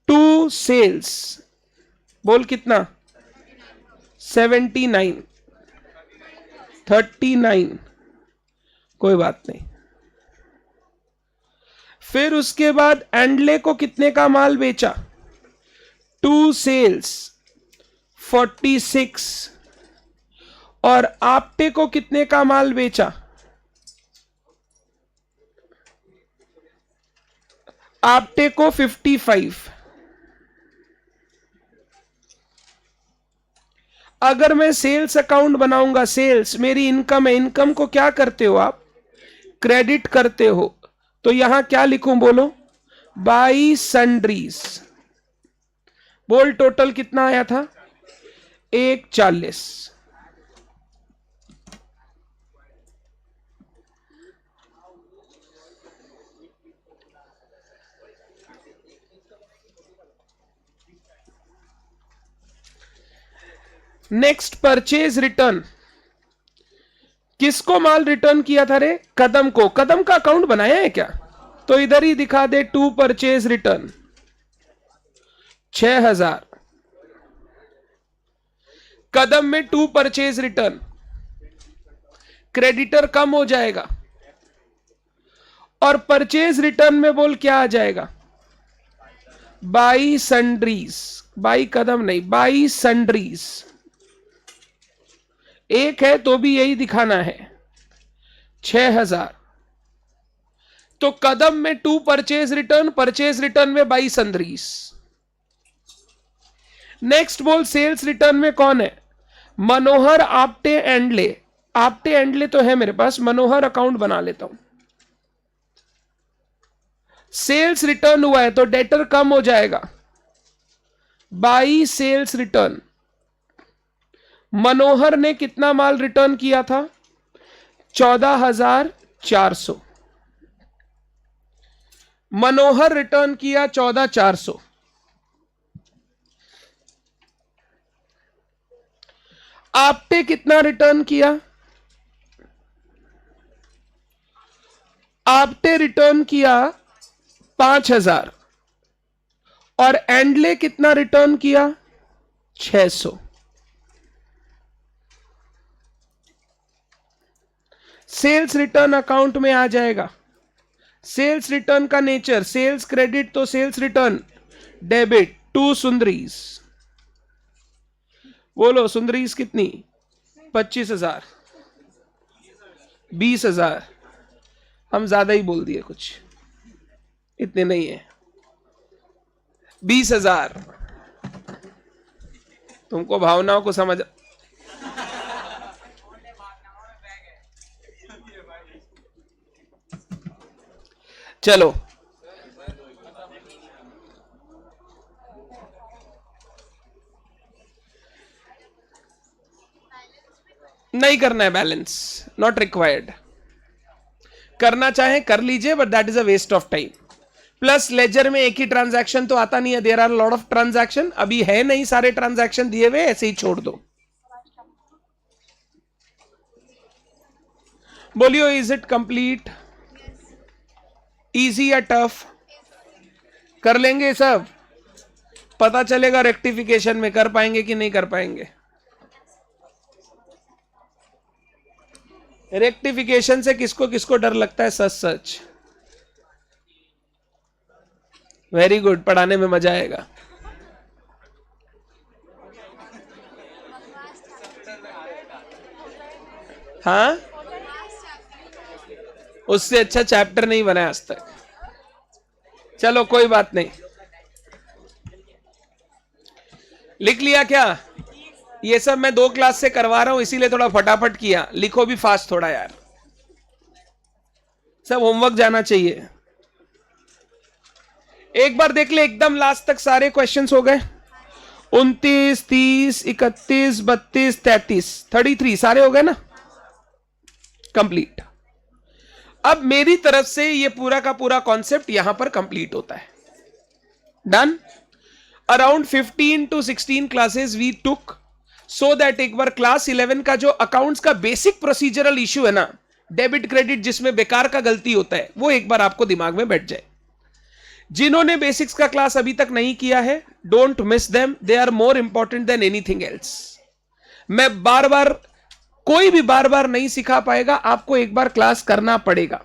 2 सेल्स। बोल कितना? 79, 39। कोई बात नहीं। फिर उसके बाद एंडले को कितने का माल बेचा? 2 सेल्स, 46। और आपटे को कितने का माल बेचा? आपटे को 55। अगर मैं सेल्स अकाउंट बनाऊंगा, सेल्स मेरी इनकम है, इनकम को क्या करते हो आप? क्रेडिट करते हो। तो यहां क्या लिखूं बोलो? By sundries. बोल टोटल कितना आया था? 140। Next purchase return. किसको माल रिटर्न किया था रे? कदम को। कदम का अकाउंट बनाया है क्या? तो इधर ही दिखा दे, 2 परचेज रिटर्न 6000। कदम में टू परचेज रिटर्न, क्रेडिटर कम हो जाएगा और परचेज रिटर्न में बोल क्या आ जाएगा, बाई सन्ड्रीज, बाई कदम नहीं, बाई सन्ड्रीज। एक है तो भी यही दिखाना है 6000। तो कदम में to purchase return, purchase return में बाई सन्ड्रीज। नेक्स्ट बोल सेल्स रिटर्न में कौन है, मनोहर आपटे एंडले। आपटे एंडले तो है मेरे पास, मनोहर अकाउंट बना लेता हूं। सेल्स रिटर्न हुआ है तो डेटर कम हो जाएगा, बाई सेल्स रिटर्न। मनोहर ने कितना माल रिटर्न किया था, 14,400। मनोहर रिटर्न किया 14,400। आपने कितना रिटर्न किया, आपने रिटर्न किया 5,000 और एंडले कितना रिटर्न किया 600। सेल्स रिटर्न अकाउंट में आ जाएगा। सेल्स रिटर्न का नेचर सेल्स क्रेडिट, तो सेल्स रिटर्न डेबिट टू सुंदरीज। बोलो सुंदरीज कितनी, 25,000, 20,000। हम ज्यादा ही बोल दिए, कुछ इतने नहीं है, 20,000। तुमको भावनाओं को समझ, चलो नहीं करना है बैलेंस, नॉट रिक्वायर्ड। करना चाहे कर लीजिए, but that is a waste of time. Plus ledger में एक ही ट्रांजैक्शन तो आता नहीं है, there are lot of transaction. अभी है नहीं सारे ट्रांजैक्शन दिए हुए, ऐसे ही छोड़ दो। बोलियो इज इट कंप्लीट, इजी या टफ? कर लेंगे सब, पता चलेगा रेक्टिफिकेशन में कर पाएंगे कि नहीं कर पाएंगे। रेक्टिफिकेशन से किसको किसको डर लगता है, सच सच। वेरी गुड, पढ़ाने में मजा आएगा। हाँ, उससे अच्छा चैप्टर नहीं बना आज तक। चलो कोई बात नहीं, लिख लिया क्या? ये सब मैं 2 क्लास से करवा रहा हूं, इसीलिए थोड़ा फटाफट किया। लिखो भी फास्ट थोड़ा यार, सब होमवर्क जाना चाहिए। एक बार देख ले, एकदम लास्ट तक सारे क्वेश्चंस हो गए। 29, 30, 31, 32, 33, 33 सारे हो गए ना, कंप्लीट। अब मेरी तरफ से ये पूरा का पूरा कॉन्सेप्ट यहां पर कंप्लीट होता है। Done. Around 15 to 16 classes we took, so that एक बार क्लास 11 का जो अकाउंट्स का बेसिक प्रोसीजरल इश्यू है ना, डेबिट क्रेडिट जिसमें बेकार का गलती होता है, वो एक बार आपको दिमाग में बैठ जाए। जिन्होंने बेसिक्स का क्लास अभी तक नहीं किया है, don't miss them, they are more important than anything else. मैं बार बार, कोई भी बार बार नहीं सिखा पाएगा, आपको एक बार क्लास करना पड़ेगा।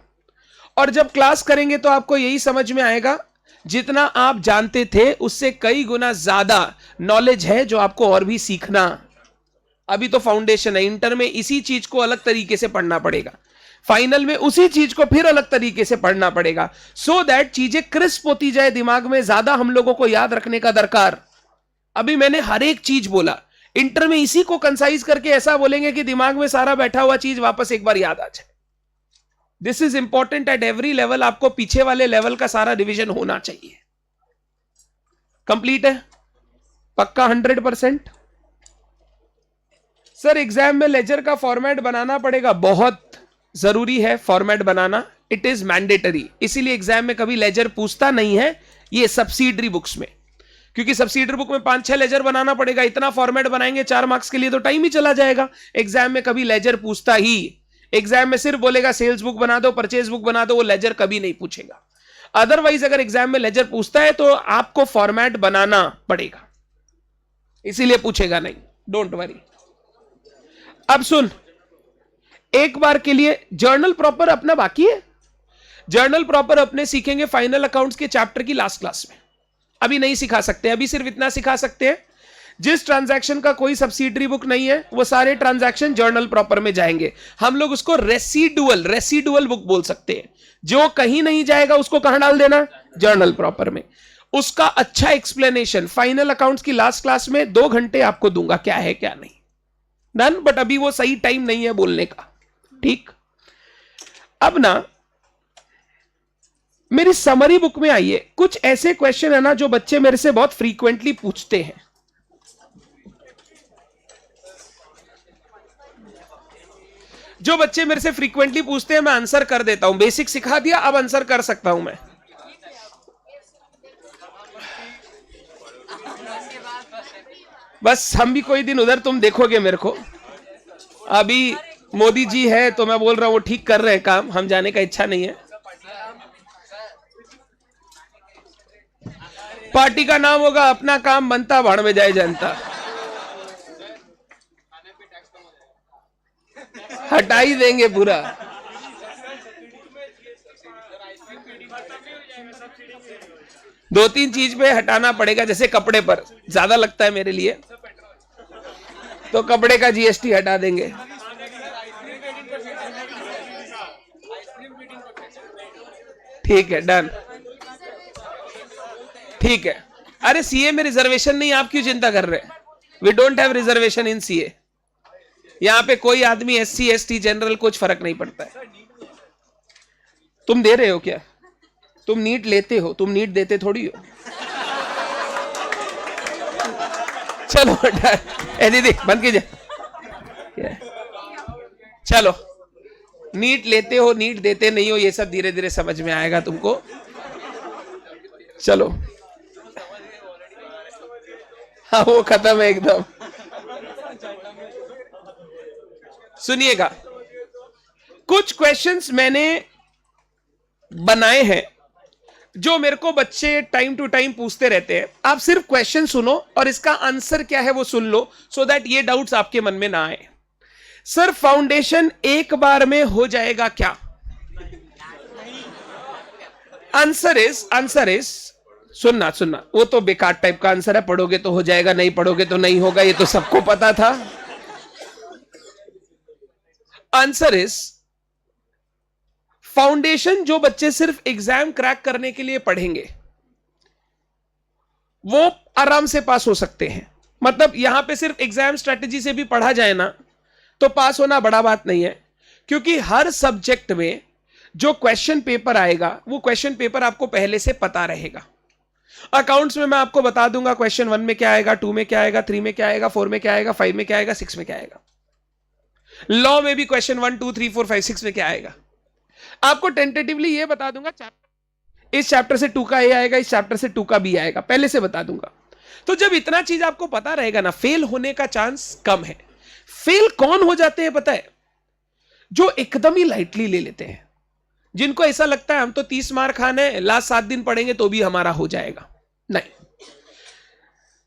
और जब क्लास करेंगे तो आपको यही समझ में आएगा, जितना आप जानते थे उससे कई गुना ज्यादा नॉलेज है जो आपको और भी सीखना। अभी तो फाउंडेशन है, इंटर में इसी चीज को अलग तरीके से पढ़ना पड़ेगा, फाइनल में उसी चीज को फिर अलग तरीके से पढ़ना पड़ेगा, सो दैट चीजें क्रिस्प होती जाए दिमाग में, ज्यादा हम लोगों को याद रखने का दरकार। अभी मैंने हर एक चीज बोला, इंटर में इसी को कंसाइज करके ऐसा बोलेंगे कि दिमाग में सारा बैठा हुआ चीज वापस एक बार याद आ जाए। This is important at every level. आपको पीछे वाले लेवल का सारा रिवीजन होना चाहिए। कंप्लीट है पक्का 100%? सर एग्जाम में लेजर का फॉर्मेट बनाना पड़ेगा, बहुत जरूरी है format banana, it is mandatory. इसीलिए एग्जाम में कभी लेजर पूछता नहीं है ये सब्सिडरी बुक्स में, क्योंकि सब्सिडरी बुक में 5-6 लेजर बनाना पड़ेगा। इतना फॉर्मेट बनाएंगे 4 मार्क्स के लिए तो टाइम ही चला जाएगा। एग्जाम में कभी लेजर पूछता ही, एग्जाम में सिर्फ बोलेगा सेल्स बुक बना दो, परचेज बुक बना दो, वो लेजर कभी नहीं पूछेगा। अदरवाइज अगर एग्जाम में लेजर पूछता है तो आपको फॉर्मेट बनाना पड़ेगा, इसीलिए पूछेगा नहीं, डोंट वरी। अब सुन, एक बार के लिए जर्नल प्रॉपर अपना बाकी है। जर्नल प्रॉपर अपने सीखेंगे फाइनल अकाउंट्स के चैप्टर की लास्ट क्लास में। अभी नहीं सिखा सकते, अभी सिर्फ इतना सिखा सकते हैं, जिस ट्रांजैक्शन का कोई सब्सिडरी बुक नहीं है वो सारे ट्रांजैक्शन जर्नल प्रॉपर में जाएंगे। हम लोग उसको रेसिडुअल बुक बोल सकते हैं। जो कहीं नहीं जाएगा उसको कहां डाल देना, जर्नल प्रॉपर में। उसका अच्छा एक्सप्लेनेशन फाइनल अकाउंट्स की लास्ट क्लास में 2 घंटे आपको दूंगा, क्या है क्या नहीं। डन। बट अभी वो सही टाइम नहीं है बोलने का, ठीक। अब ना मेरी समरी बुक में आइए, कुछ ऐसे क्वेश्चन है ना जो बच्चे मेरे से बहुत फ्रीक्वेंटली पूछते हैं। जो बच्चे मेरे से फ्रीक्वेंटली पूछते हैं मैं आंसर कर देता हूं। बेसिक सिखा दिया, अब आंसर कर सकता हूं मैं। बस हम भी कोई दिन उधर तुम देखोगे मेरे को। अभी मोदी जी है तो मैं बोल रहा हूं वो ठीक कर रहे हैं काम, हम जाने का इच्छा नहीं है। पार्टी का नाम होगा अपना काम बनता, भाड़ में जाए जनता। हटा ही देंगे पूरा। दो तीन चीज पे हटाना पड़ेगा, जैसे कपड़े पर ज्यादा लगता है मेरे लिए तो कपड़े का जीएसटी हटा देंगे। ठीक है, डन। ठीक है। अरे सीए में रिजर्वेशन नहीं, आप क्यों चिंता कर रहे हैं? We don't have reservation in CA. यहां पे कोई आदमी एससी एसटी जनरल कुछ फर्क नहीं पड़ता है। तुम दे रहे हो क्या? तुम नीट लेते हो, तुम नीट देते थोड़ी हो। चलो ए दीदी बंद कीजिए। चलो, नीट लेते हो नीट देते नहीं हो ये सब धीरे धीरे समझ में आएगा तुमको। चलो, हाँ वो खत्म है एकदम। सुनिएगा, कुछ क्वेश्चंस मैंने बनाए हैं जो मेरे को बच्चे टाइम टू टाइम पूछते रहते हैं। आप सिर्फ क्वेश्चन सुनो और इसका आंसर क्या है वो सुन लो, सो दैट ये डाउट्स आपके मन में ना आए। सर फाउंडेशन एक बार में हो जाएगा क्या? आंसर इज सुनना, वो तो बेकार टाइप का आंसर है, पढ़ोगे तो हो जाएगा, नहीं पढ़ोगे तो नहीं होगा, ये तो सबको पता था। आंसर इज, फाउंडेशन जो बच्चे सिर्फ एग्जाम क्रैक करने के लिए पढ़ेंगे वो आराम से पास हो सकते हैं। मतलब यहां पे सिर्फ एग्जाम स्ट्रेटेजी से भी पढ़ा जाए ना तो पास होना बड़ा बात नहीं है, क्योंकि हर सब्जेक्ट में जो क्वेश्चन पेपर आएगा वो क्वेश्चन पेपर आपको पहले से पता रहेगा। अकाउंट्स में मैं आपको बता दूंगा क्वेश्चन 1 में क्या आएगा, 2 में क्या आएगा, 3 में क्या आएगा, 4 में क्या आएगा, 5 में क्या आएगा, 6 में क्या आएगा। लॉ में भी क्वेश्चन 1 2 3 4 5 6 में क्या आएगा। आपको टेंटेटिवली ये बता दूंगा इस चैप्टर से 2 का ए आएगा, इस चैप्टर से 2 का बी आएगा, पहले से बता दूंगा। तो जब इतना चीज आपको पता रहेगा ना, फेल होने का चांस कम है। फेल कौन हो जाते हैं पता है? जो एकदम ही लाइटली ले लेते हैं, जिनको ऐसा लगता है हम तो 30 मार्क खाने हैं, लास्ट 7 दिन पढ़ेंगे तो भी हमारा हो जाएगा। नहीं,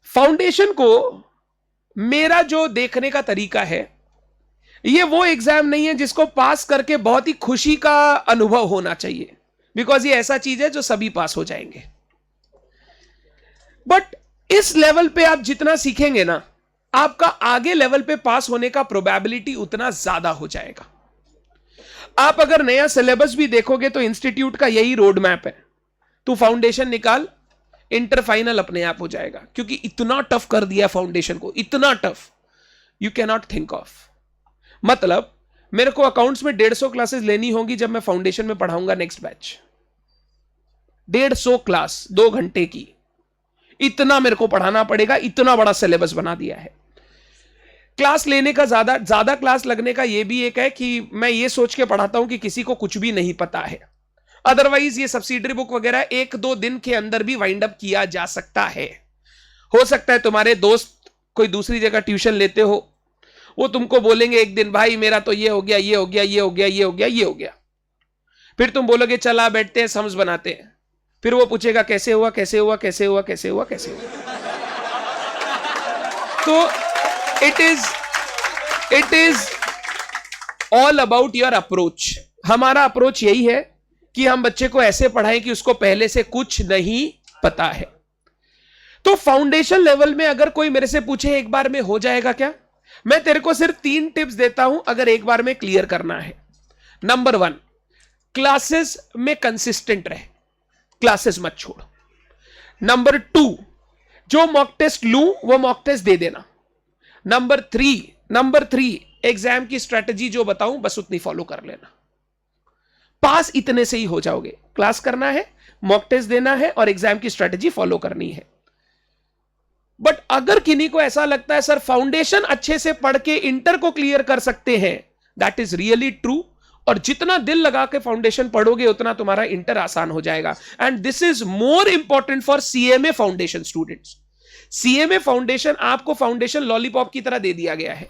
फाउंडेशन को मेरा जो देखने का तरीका है, ये वो एग्जाम नहीं है जिसको पास करके बहुत ही खुशी का अनुभव होना चाहिए, बिकॉज ये ऐसा चीज है जो सभी पास हो जाएंगे। बट इस लेवल पे आप जितना सीखेंगे ना, आपका आगे लेवल पे पास होने का प्रोबेबिलिटी उतना ज्यादा हो जाएगा। आप अगर नया सिलेबस भी देखोगे तो इंस्टीट्यूट का यही रोड मैप है, तू फाउंडेशन निकाल, इंटर फाइनल अपने आप हो जाएगा, क्योंकि इतना टफ कर दिया फाउंडेशन को, इतना tough you can not think of. मतलब मेरे को अकाउंट्स में 150 क्लासेस लेनी होगी जब मैं फाउंडेशन में पढ़ाऊंगा नेक्स्ट बैच। 150 क्लास 2 घंटे की, इतना मेरे को पढ़ाना पड़ेगा, इतना बड़ा सिलेबस बना दिया है। क्लास लेने का ज्यादा क्लास लगने का यह भी एक है कि मैं ये सोच के पढ़ाता हूं कि किसी को कुछ भी नहीं पता है। अदरवाइज ये सब्सिडरी बुक वगैरह 1-2 दिन के अंदर भी वाइंड अप किया जा सकता है। हो सकता है तुम्हारे दोस्त कोई दूसरी जगह ट्यूशन लेते हो, वो तुमको बोलेंगे एक दिन, भाई मेरा तो ये हो गया, ये हो गया, ये हो गया, ये हो गया, ये हो गया। फिर तुम बोलोगे चला बैठते हैं, सम्स बनाते हैं। फिर वो पूछेगा कैसे हुआ, कैसे हुआ, कैसे हुआ, कैसे हुआ, कैसे हुआ। तो it is it is all about your approach. हमारा अप्रोच यही है कि हम बच्चे को ऐसे पढ़ाएं कि उसको पहले से कुछ नहीं पता है। तो फाउंडेशन लेवल में अगर कोई मेरे से पूछे एक बार में हो जाएगा क्या, मैं तेरे को सिर्फ 3 टिप्स देता हूं अगर एक बार में क्लियर करना है। नंबर 1, क्लासेस में कंसिस्टेंट रहे, क्लासेस मत छोड़। नंबर 2, जो मॉक टेस्ट लूं वो मॉक टेस्ट दे देना। नंबर 3, एग्जाम की स्ट्रेटजी जो बताऊं बस उतनी फॉलो कर लेना। पास इतने से ही हो जाओगे। क्लास करना है, मॉक टेस्ट देना है और एग्जाम की स्ट्रेटजी फॉलो करनी है। बट अगर किन्हीं को ऐसा लगता है सर फाउंडेशन अच्छे से पढ़ के इंटर को क्लियर कर सकते हैं, दैट इज रियली ट्रू। और जितना दिल लगा के फाउंडेशन पढ़ोगे उतना तुम्हारा इंटर आसान हो जाएगा। And this is more important for CMA foundation students. CMA foundation आपको फाउंडेशन लॉलीपॉप की तरह दे दिया गया है।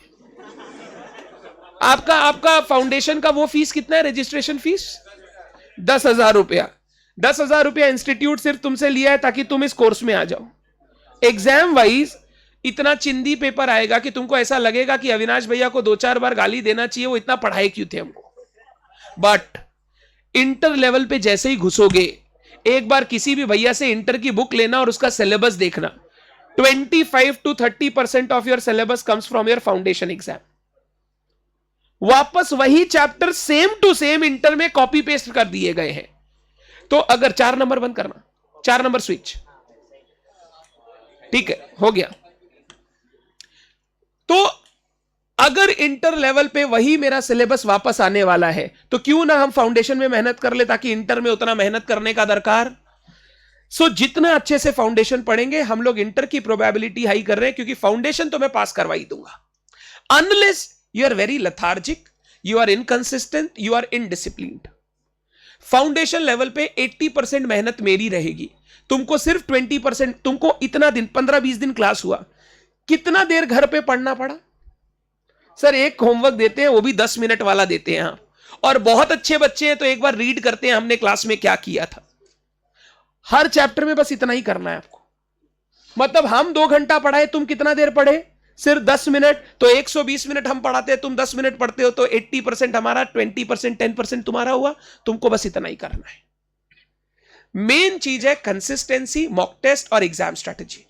आपका फाउंडेशन का वो फीस कितना है, रजिस्ट्रेशन फीस 10,000 रुपया। 10,000 रुपया इंस्टीट्यूट सिर्फ तुमसे लिया है ताकि तुम इस कोर्स में आ जाओ। एग्जाम वाइज इतना चिंदी पेपर आएगा कि तुमको ऐसा लगेगा कि अविनाश भैया को 2-4 बार गाली देना चाहिए, वो इतना पढ़ाए क्यों थे हमको। बट इंटर लेवल पे जैसे ही घुसोगे, एक बार किसी भी भैया से इंटर की बुक लेना और उसका सिलेबस देखना, 25 to 30% of your syllabus comes from your foundation exam. वापस वही chapter same to same inter में कॉपी पेस्ट कर दिए गए हैं। तो अगर 4 नंबर बंद करना, 4 नंबर स्विच, ठीक है, हो गया। तो अगर इंटर लेवल पे वही मेरा सिलेबस वापस आने वाला है तो क्यों ना हम फाउंडेशन में मेहनत कर ले, ताकि इंटर में उतना मेहनत करने का दरकार। सो जितना अच्छे से फाउंडेशन पढ़ेंगे, हम लोग इंटर की प्रोबेबिलिटी हाई कर रहे हैं, क्योंकि फाउंडेशन तो मैं पास करवा ही दूंगा। Unless you are very lethargic, you are inconsistent, you are indisciplined. Foundation level पे 80% मेहनत मेरी रहेगी, तुमको सिर्फ 20%। तुमको इतना दिन 15-20 दिन क्लास हुआ, कितना देर घर पे पढ़ना पड़ा। सर एक होमवर्क देते हैं, वो भी 10 मिनट वाला देते हैं आप, और बहुत अच्छे बच्चे हैं तो एक बार रीड करते हैं हमने क्लास में क्या किया था। हर चैप्टर में बस इतना ही करना है आपको। मतलब हम 2 घंटा पढ़ाए, तुम कितना देर पढ़े, सिर्फ 10 मिनट। तो 120 मिनट हम पढ़ाते हैं, तुम 10 मिनट पढ़ते हो, तो 80% हमारा, 20%, 10% तुम्हारा हुआ। तुमको बस इतना ही करना है। मेन चीज है कंसिस्टेंसी, मॉक टेस्ट और एग्जाम स्ट्रेटेजी।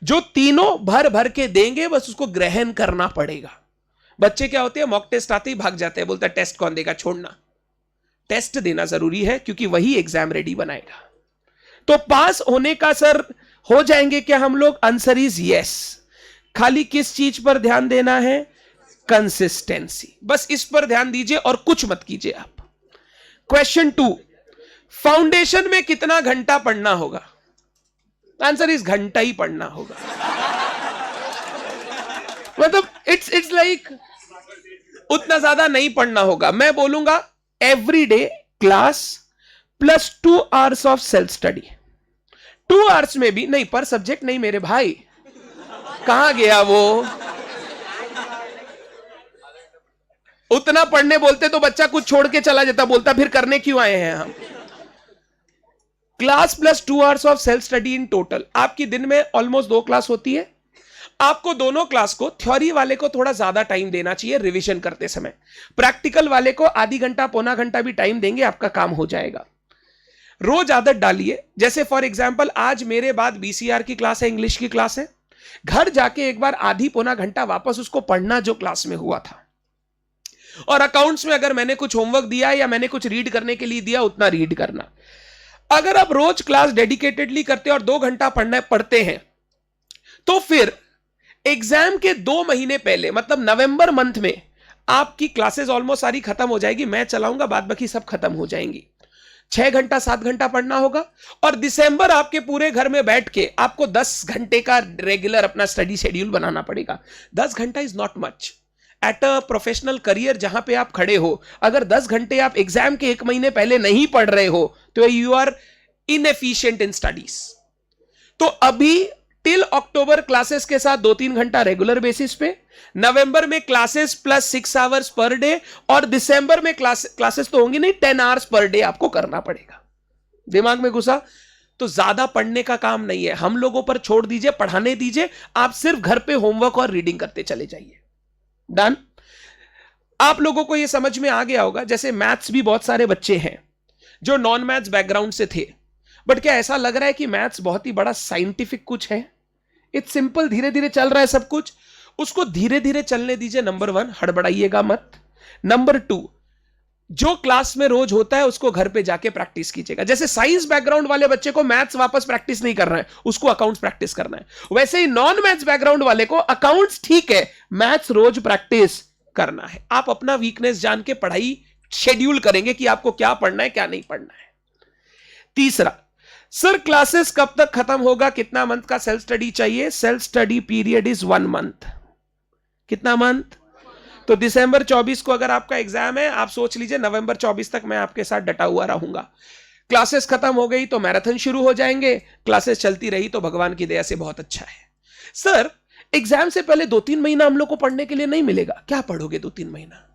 जो तीनों भर भर के देंगे, बस उसको ग्रहण करना पड़ेगा। बच्चे क्या होते हैं, मॉक टेस्ट आते ही भाग जाते हैं, बोलता है टेस्ट कौन देगा, छोड़ना। टेस्ट देना जरूरी है, क्योंकि वही एग्जाम रेडी बनाएगा। तो पास होने का सर हो जाएंगे क्या हम लोग? Answer is yes. खाली किस चीज पर ध्यान देना है? कंसिस्टेंसी। बस इस पर ध्यान दीजिए और कुछ मत कीजिए आप। क्वेश्चन 2, फाउंडेशन में कितना घंटा पढ़ना होगा? आंसर इज घंटा ही पढ़ना होगा। मतलब इट्स लाइक उतना ज्यादा नहीं पढ़ना होगा। मैं बोलूंगा every day class plus 2 hours of self study. 2 hours में भी नहीं, पर सब्जेक्ट नहीं मेरे भाई, कहां गया वो? उतना पढ़ने बोलते तो बच्चा कुछ छोड़ के चला जाता, बोलता फिर करने क्यों आए हैं हम। Class plus 2 hours of self study in total. आपकी दिन में ऑलमोस्ट 2 क्लास होती है। आपको दोनों क्लास को, थ्योरी वाले को थोड़ा ज्यादा टाइम देना चाहिए रिवीजन करते समय, प्रैक्टिकल वाले को आधी घंटा पौना घंटा भी टाइम देंगे, आपका काम हो जाएगा। रोज आदत डालिए। जैसे फॉर एग्जांपल आज मेरे बाद बीसीआर की क्लास है, इंग्लिश की क्लास है, घर जाके एक बार आधी पौना घंटा वापस उसको पढ़ना जो क्लास में हुआ था। और अकाउंट्स में अगर मैंने कुछ होमवर्क दिया या मैंने कुछ रीड करने के लिए दिया, उतना रीड करना। अगर आप रोज क्लास डेडिकेटेडली करते हैं और 2 घंटा पढ़ते हैं, तो फिर एग्जाम के 2 महीने पहले, मतलब नवंबर मंथ में, आपकी क्लासेस ऑलमोस्ट सारी खत्म हो जाएगी। मैं चलाऊंगा, बाद बाकी सब खत्म हो जाएंगी। 6 घंटा 7 घंटा पढ़ना होगा। और दिसंबर आपके पूरे घर में बैठ के आपको 10 घंटे का रेगुलर अपना स्टडी शेड्यूल बनाना पड़ेगा। 10 घंटा is not much at a professional career जहां पे आप खड़े हो। अगर 10 घंटे आप एग्जाम के 1 महीने पहले नहीं पढ़ रहे हो तो you are inefficient in studies. तो अभी टिल अक्टूबर क्लासेस के साथ 2-3 घंटा रेगुलर बेसिस पे, नवंबर में classes plus 6 hours per day, और दिसंबर में क्लासेस तो होंगी नहीं, 10 आवर्स पर डे आपको करना पड़ेगा। दिमाग में घुसा? तो ज्यादा पढ़ने का काम नहीं है, हम लोगों पर छोड़ दीजिए, पढ़ाने दीजिए। आप सिर्फ घर पे होमवर्क और रीडिंग करते चले जाइए। डन? आप लोगों को यह समझ में आ गया होगा, जैसे मैथ्स भी बहुत सारे बच्चे हैं जो नॉन मैथ्स बैकग्राउंड से थे, बट क्या ऐसा लग रहा है कि मैथ्स बहुत ही बड़ा साइंटिफिक कुछ है? इट्स सिंपल, धीरे धीरे चल रहा है सब कुछ, उसको धीरे धीरे चलने दीजिए। नंबर 1, हड़बड़ाइएगा मत। नंबर 2, जो क्लास में रोज होता है उसको घर पे जाके प्रैक्टिस कीजिएगा। जैसे साइंस बैकग्राउंड वाले बच्चे को मैथ्स वापस प्रैक्टिस नहीं करना है, उसको अकाउंट्स प्रैक्टिस करना है। वैसे ही नॉन मैथ्स बैकग्राउंड वाले को अकाउंट्स ठीक है, मैथ्स रोज प्रैक्टिस करना है। आप अपना वीकनेस जान के पढ़ाई शेड्यूल करेंगे कि आपको क्या पढ़ना है क्या नहीं पढ़ना है। तीसरा, सर क्लासेस कब तक खत्म होगा, कितना मंथ का सेल्फ स्टडी चाहिए? Self study period is 1 month. कितना मंथ? तो दिसंबर 24 को अगर आपका एग्जाम है, आप सोच लीजिए नवंबर 24 तक मैं आपके साथ डटा हुआ रहूंगा। क्लासेस खत्म हो गई तो मैराथन शुरू हो जाएंगे, क्लासेस चलती रही तो भगवान की दया से बहुत अच्छा है। सर एग्जाम से पहले 2-3 महीना हम लोग को पढ़ने के लिए नहीं मिलेगा, क्या पढ़ोगे 2-3 महीना?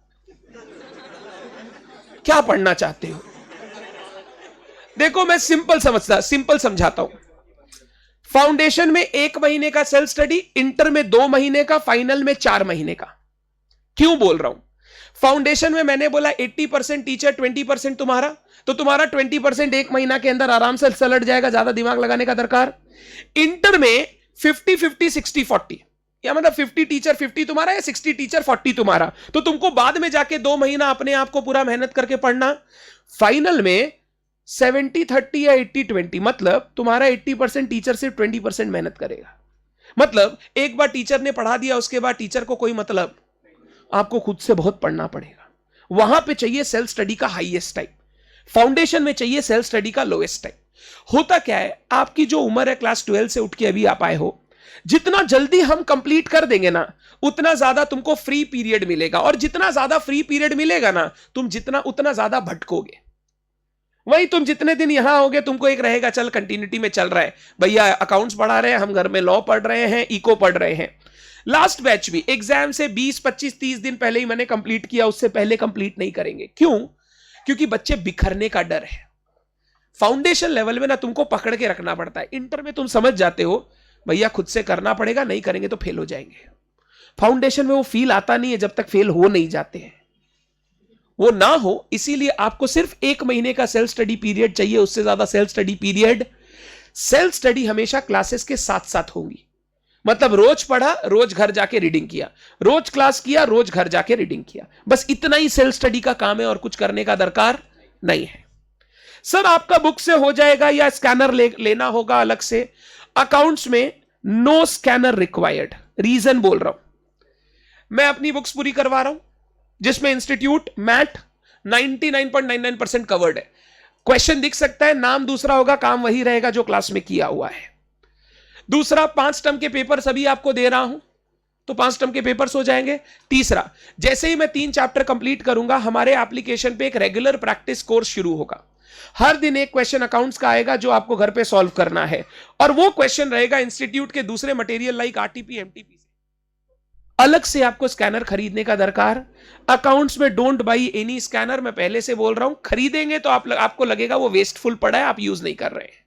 क्या पढ़ना चाहते हो? देखो मैं सिंपल समझाता हूं। फाउंडेशन में 1 महीने का सेल्फ स्टडी, इंटर में 2 महीने का, फाइनल में 4 महीने का। क्यों बोल रहा हूं? फाउंडेशन में मैंने बोला 80% टीचर 20% तुम्हारा, तो तुम्हारा 20% 1 महीना के अंदर आराम से सलट जाएगा, ज्यादा दिमाग लगाने का दरकार। इंटर में 50-50 60-40, या मतलब 50 टीचर 50 तुम्हारा या 60 टीचर 40 तुम्हारा, तो तुमको बाद में जाके 2 महीना अपने आप को पूरा मेहनत करके पढ़ना। फाइनल में 70-30 या 80-20, मतलब तुम्हारा 80% टीचर सिर्फ 20% मेहनत करेगा। मतलब एक बार टीचर ने पढ़ा दिया, उसके बाद टीचर को कोई मतलब, आपको खुद से बहुत पढ़ना पड़ेगा। वहां पे चाहिए सेल्फ स्टडी का हाईएस्ट टाइप, फाउंडेशन में चाहिए सेल्फ स्टडी का लोएस्ट टाइप। होता क्या है, आपकी जो उम्र है क्लास 12 से उठ के अभी आप आए हो, जितना जल्दी हम कंप्लीट कर देंगे ना, उतना ज्यादा तुमको फ्री पीरियड मिलेगा, और जितना ज्यादा फ्री पीरियड मिलेगा ना, तुम उतना ज्यादा भटकोगे। वही तुम जितने दिन यहां होगे, तुमको एक रहेगा चल कंटिन्यूटी में चल रहा है, भैया अकाउंट्स पढ़ा रहे हैं, हम घर में लॉ पढ़ रहे हैं, इको पढ़ रहे हैं। लास्ट बैच भी एग्जाम से 20, 25, 30 दिन पहले ही मैंने कंप्लीट किया, उससे पहले कंप्लीट नहीं करेंगे। क्यों? क्योंकि बच्चे बिखरने का डर है। फाउंडेशन लेवल में ना तुमको पकड़ के रखना पड़ता है, इंटर में तुम समझ जाते हो भैया खुद से करना पड़ेगा, नहीं करेंगे तो फेल हो जाएंगे। फाउंडेशन में वो फील आता नहीं है जब तक फेल हो नहीं जाते हैं। वो ना हो, इसीलिए आपको सिर्फ 1 महीने का सेल्फ स्टडी पीरियड चाहिए, उससे ज्यादा self study period. Self study हमेशा क्लासेस के साथ साथ होंगी, मतलब रोज पढ़ा, रोज घर जाके रीडिंग किया, रोज क्लास किया, रोज घर जाके रीडिंग किया, बस इतना ही सेल्फ स्टडी का काम है, और कुछ करने का दरकार नहीं है। सर आपका बुक से हो जाएगा या स्कैनर लेना होगा अलग से? अकाउंट्स में नो स्कैनर रिक्वायर्ड। रीजन बोल रहा हूं, मैं अपनी बुक्स पूरी करवा रहा हूं, जिसमें इंस्टीट्यूट मैथ 99.99% कवर्ड है। क्वेश्चन दिख सकता है, नाम दूसरा होगा, काम वही रहेगा जो क्लास में किया हुआ है। दूसरा, 5 टर्म के पेपर सभी आपको दे रहा हूं, तो 5 टर्म के पेपर्स हो जाएंगे। तीसरा, जैसे ही मैं 3 चैप्टर कंप्लीट करूंगा, हमारे एप्लीकेशन पे एक रेगुलर प्रैक्टिस कोर्स शुरू होगा। हर दिन एक क्वेश्चन अकाउंट्स का आएगा जो आपको घर पे सॉल्व करना है, और वो क्वेश्चन रहेगा इंस्टीट्यूट के दूसरे मटेरियल लाइक आरटीपी, एमटीपी से। अलग से आपको स्कैनर खरीदने का दरकार। अकाउंट्स में डोंट बाई एनी स्कैनर, मैं पहले से बोल रहा हूं, खरीदेंगे तो आपको लगेगा वो वेस्टफुल पड़ा है, आप यूज नहीं कर रहे हैं।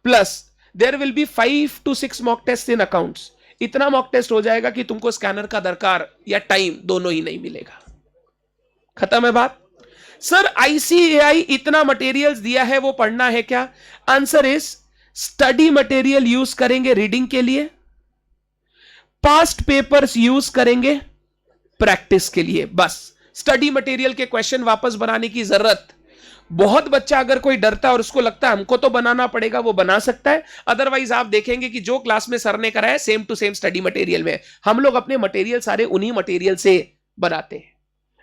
Plus there will be 5 to 6 mock test in accounts. इतना मॉक टेस्ट हो जाएगा कि तुमको स्कैनर का दरकार या टाइम दोनों ही नहीं मिलेगा। खत्म है बात। सर आईसीएआई इतना मटेरियल्स दिया है, वो पढ़ना है क्या? Answer is study material use करेंगे रीडिंग के लिए, पास्ट पेपर्स यूज करेंगे प्रैक्टिस के लिए, बस। स्टडी मटेरियल के क्वेश्चन वापस बनाने की जरूरत, बहुत बच्चा अगर कोई डरता है और उसको लगता है हमको तो बनाना पड़ेगा, वो बना सकता है। अदरवाइज आप देखेंगे कि जो क्लास में सर ने कराया same to same study material में, हम लोग अपने मटेरियल सारे उन्हीं मटेरियल से बनाते हैं।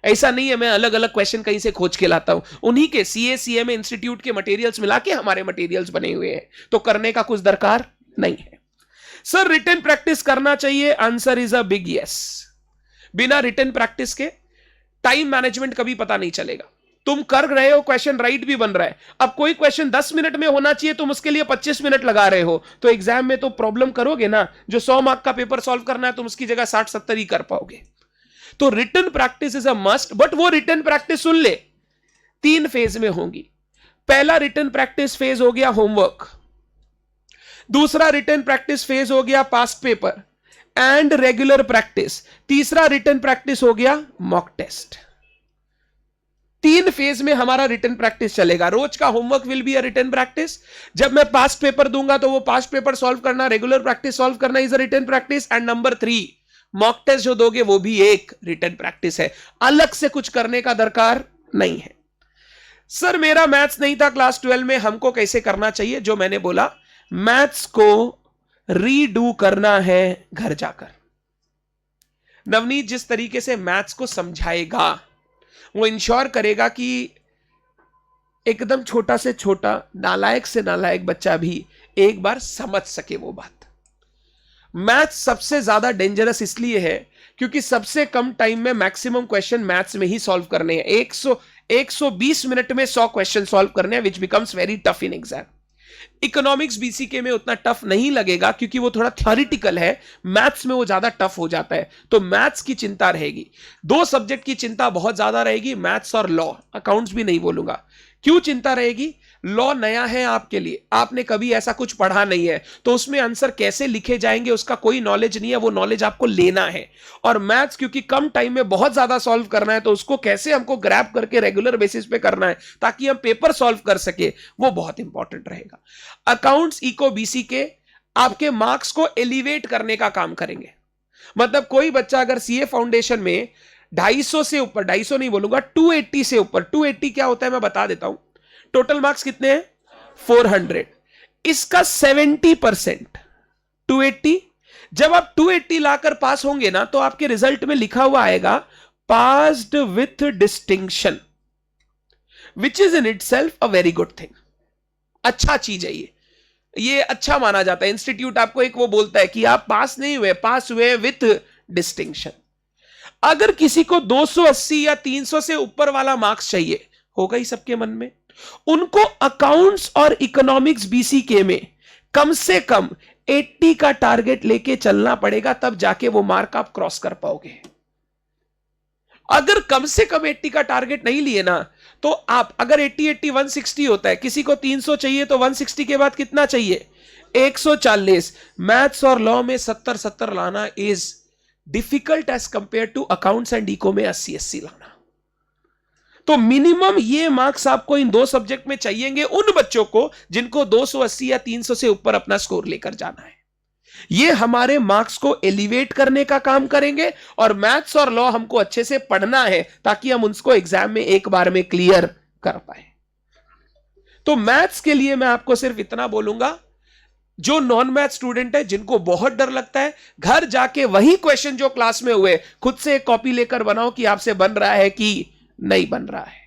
ऐसा नहीं है मैं अलग अलग क्वेश्चन कहीं से खोज के लाता हूं, उन्हीं के CA CMA इंस्टीट्यूट के मटेरियल्स मिला के हमारे मटेरियल्स बने हुए हैं, तो करने का कुछ दरकार नहीं है। सर रिटन प्रैक्टिस करना चाहिए? Answer is a big yes. बिना रिटन प्रैक्टिस के टाइम मैनेजमेंट कभी पता नहीं चलेगा। तुम कर रहे हो, क्वेश्चन राइट भी बन रहा है, अब कोई क्वेश्चन 10 मिनट में होना चाहिए, तुम उसके लिए 25 मिनट लगा रहे हो, तो एग्जाम में तो प्रॉब्लम करोगे ना। जो 100 मार्क का पेपर सॉल्व करना है, तुम उसकी जगह 60-70 ही कर पाओगे। तो written practice is a must, but वो रिटन प्रैक्टिस सुन ले 3 फेज में होंगी। पहला रिटन प्रैक्टिस फेज हो गया होमवर्क, दूसरा रिटन प्रैक्टिस फेज हो गया past paper, and regular practice. तीसरा रिटन प्रैक्टिस हो गया मॉक टेस्ट। 3 फेज में हमारा रिटन प्रैक्टिस चलेगा। रोज का homework will be a written practice. जब मैं पास्ट पेपर दूंगा तो वो पास्ट पेपर सॉल्व करना, रेगुलर प्रैक्टिस सॉल्व करना is a written practice. And number 3 mock test जो दोगे वो भी एक रिटन प्रैक्टिस है। अलग से कुछ करने का दरकार नहीं है। सर मेरा मैथ्स नहीं था क्लास 12 में, हमको कैसे करना चाहिए? जो मैंने बोला, मैथ्स को रीडू करना है घर जाकर। नवनीत जिस तरीके से मैथ्स को समझाएगा वो इंश्योर करेगा कि एकदम छोटा से छोटा, नालायक से नालायक बच्चा भी एक बार समझ सके वो बात। मैथ्स सबसे ज्यादा डेंजरस इसलिए है क्योंकि सबसे कम टाइम में मैक्सिमम क्वेश्चन मैथ्स में ही सॉल्व करने हैं। 120 मिनट में 100 क्वेश्चन सॉल्व करने हैं, which becomes very tough in exam. Economics BCK में उतना टफ नहीं लगेगा क्योंकि वो थोड़ा थ्योरेटिकल है, मैथ्स में वो ज्यादा टफ हो जाता है। तो मैथ्स की चिंता रहेगी। 2 सब्जेक्ट की चिंता बहुत ज्यादा रहेगी, मैथ्स और लॉ। अकाउंट्स भी नहीं बोलूंगा। क्यों चिंता रहेगी? लॉ नया है आपके लिए, आपने कभी ऐसा कुछ पढ़ा नहीं है, तो उसमें आंसर कैसे लिखे जाएंगे उसका कोई नॉलेज नहीं है, वो नॉलेज आपको लेना है। और मैथ्स क्योंकि कम टाइम में बहुत ज्यादा सॉल्व करना है, तो उसको कैसे हमको ग्रैब करके रेगुलर बेसिस पे करना है ताकि हम पेपर सॉल्व कर सके, वो बहुत इंपॉर्टेंट रहेगा। अकाउंट्स, इको, बीसी के आपके मार्क्स को एलिवेट करने का काम करेंगे। मतलब कोई बच्चा अगर सीए फाउंडेशन में 250 से ऊपर, 250 नहीं बोलूंगा, 280 से ऊपर, 280 क्या होता है मैं बता देता हूं। टोटल मार्क्स कितने हैं? 400। इसका 70% 280। जब आप 280 लाकर पास होंगे ना, तो आपके रिजल्ट में लिखा हुआ आएगा passed with distinction, which is in itself a very good thing. अच्छा चीज है ये अच्छा माना जाता है। इंस्टीट्यूट आपको एक वो बोलता है कि आप पास नहीं हुए, पास हुए विथ डिस्टिंक्शन। अगर किसी को 280 या 300 से ऊपर वाला मार्क्स चाहिए, होगा ही सबके मन में, उनको अकाउंट्स और इकोनॉमिक्स बीसीके में कम से कम 80 का टारगेट लेके चलना पड़ेगा, तब जाके वो मार्क आप क्रॉस कर पाओगे। अगर कम से कम 80 का टारगेट नहीं लिए ना, तो आप अगर 80 160 होता है, किसी को 300 चाहिए तो 160 के बाद कितना चाहिए? 140। मैथ्स और लॉ में 70 लाना is difficult as compare to accounts and eco में 80 लाना। तो मिनिमम ये मार्क्स आपको इन 2 सब्जेक्ट में चाहिएंगे उन बच्चों को जिनको 280 या 300 से ऊपर अपना स्कोर लेकर जाना है। ये हमारे मार्क्स को एलिवेट करने का काम करेंगे। और मैथ्स और लॉ हमको अच्छे से पढ़ना है ताकि हम उसको एग्जाम में एक बार में क्लियर कर पाए। तो मैथ्स के लिए मैं आपको सिर्फ इतना बोलूंगा, जो नॉन मैथ स्टूडेंट है, जिनको बहुत डर लगता है, घर जाके वही क्वेश्चन जो क्लास में हुए खुद से एक कॉपी लेकर बनाओ कि आपसे बन रहा है कि नहीं बन रहा है।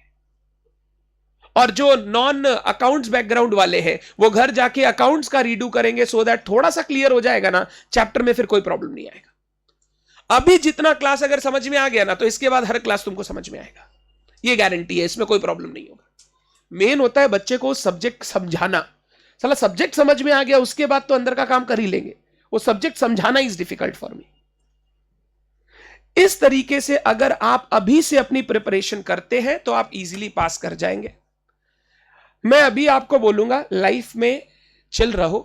और जो नॉन अकाउंट्स बैकग्राउंड वाले हैं, वो घर जाके अकाउंट्स का रीडू करेंगे, सो दैट थोड़ा सा क्लियर हो जाएगा ना चैप्टर में, फिर कोई प्रॉब्लम नहीं आएगा। अभी जितना क्लास अगर समझ में आ गया ना, तो इसके बाद हर क्लास तुमको समझ में आएगा, ये गारंटी है, इसमें कोई प्रॉब्लम नहीं होगा। मेन होता है बच्चे को सब्जेक्ट समझाना। साला सब्जेक्ट समझ में आ गया, उसके बाद तो अंदर का काम कर ही लेंगे। वो सब्जेक्ट समझाना इज डिफिकल्ट फॉर मी। इस तरीके से अगर आप अभी से अपनी प्रिपरेशन करते हैं तो आप इजीली पास कर जाएंगे। मैं अभी आपको बोलूंगा, लाइफ में चिल रहो।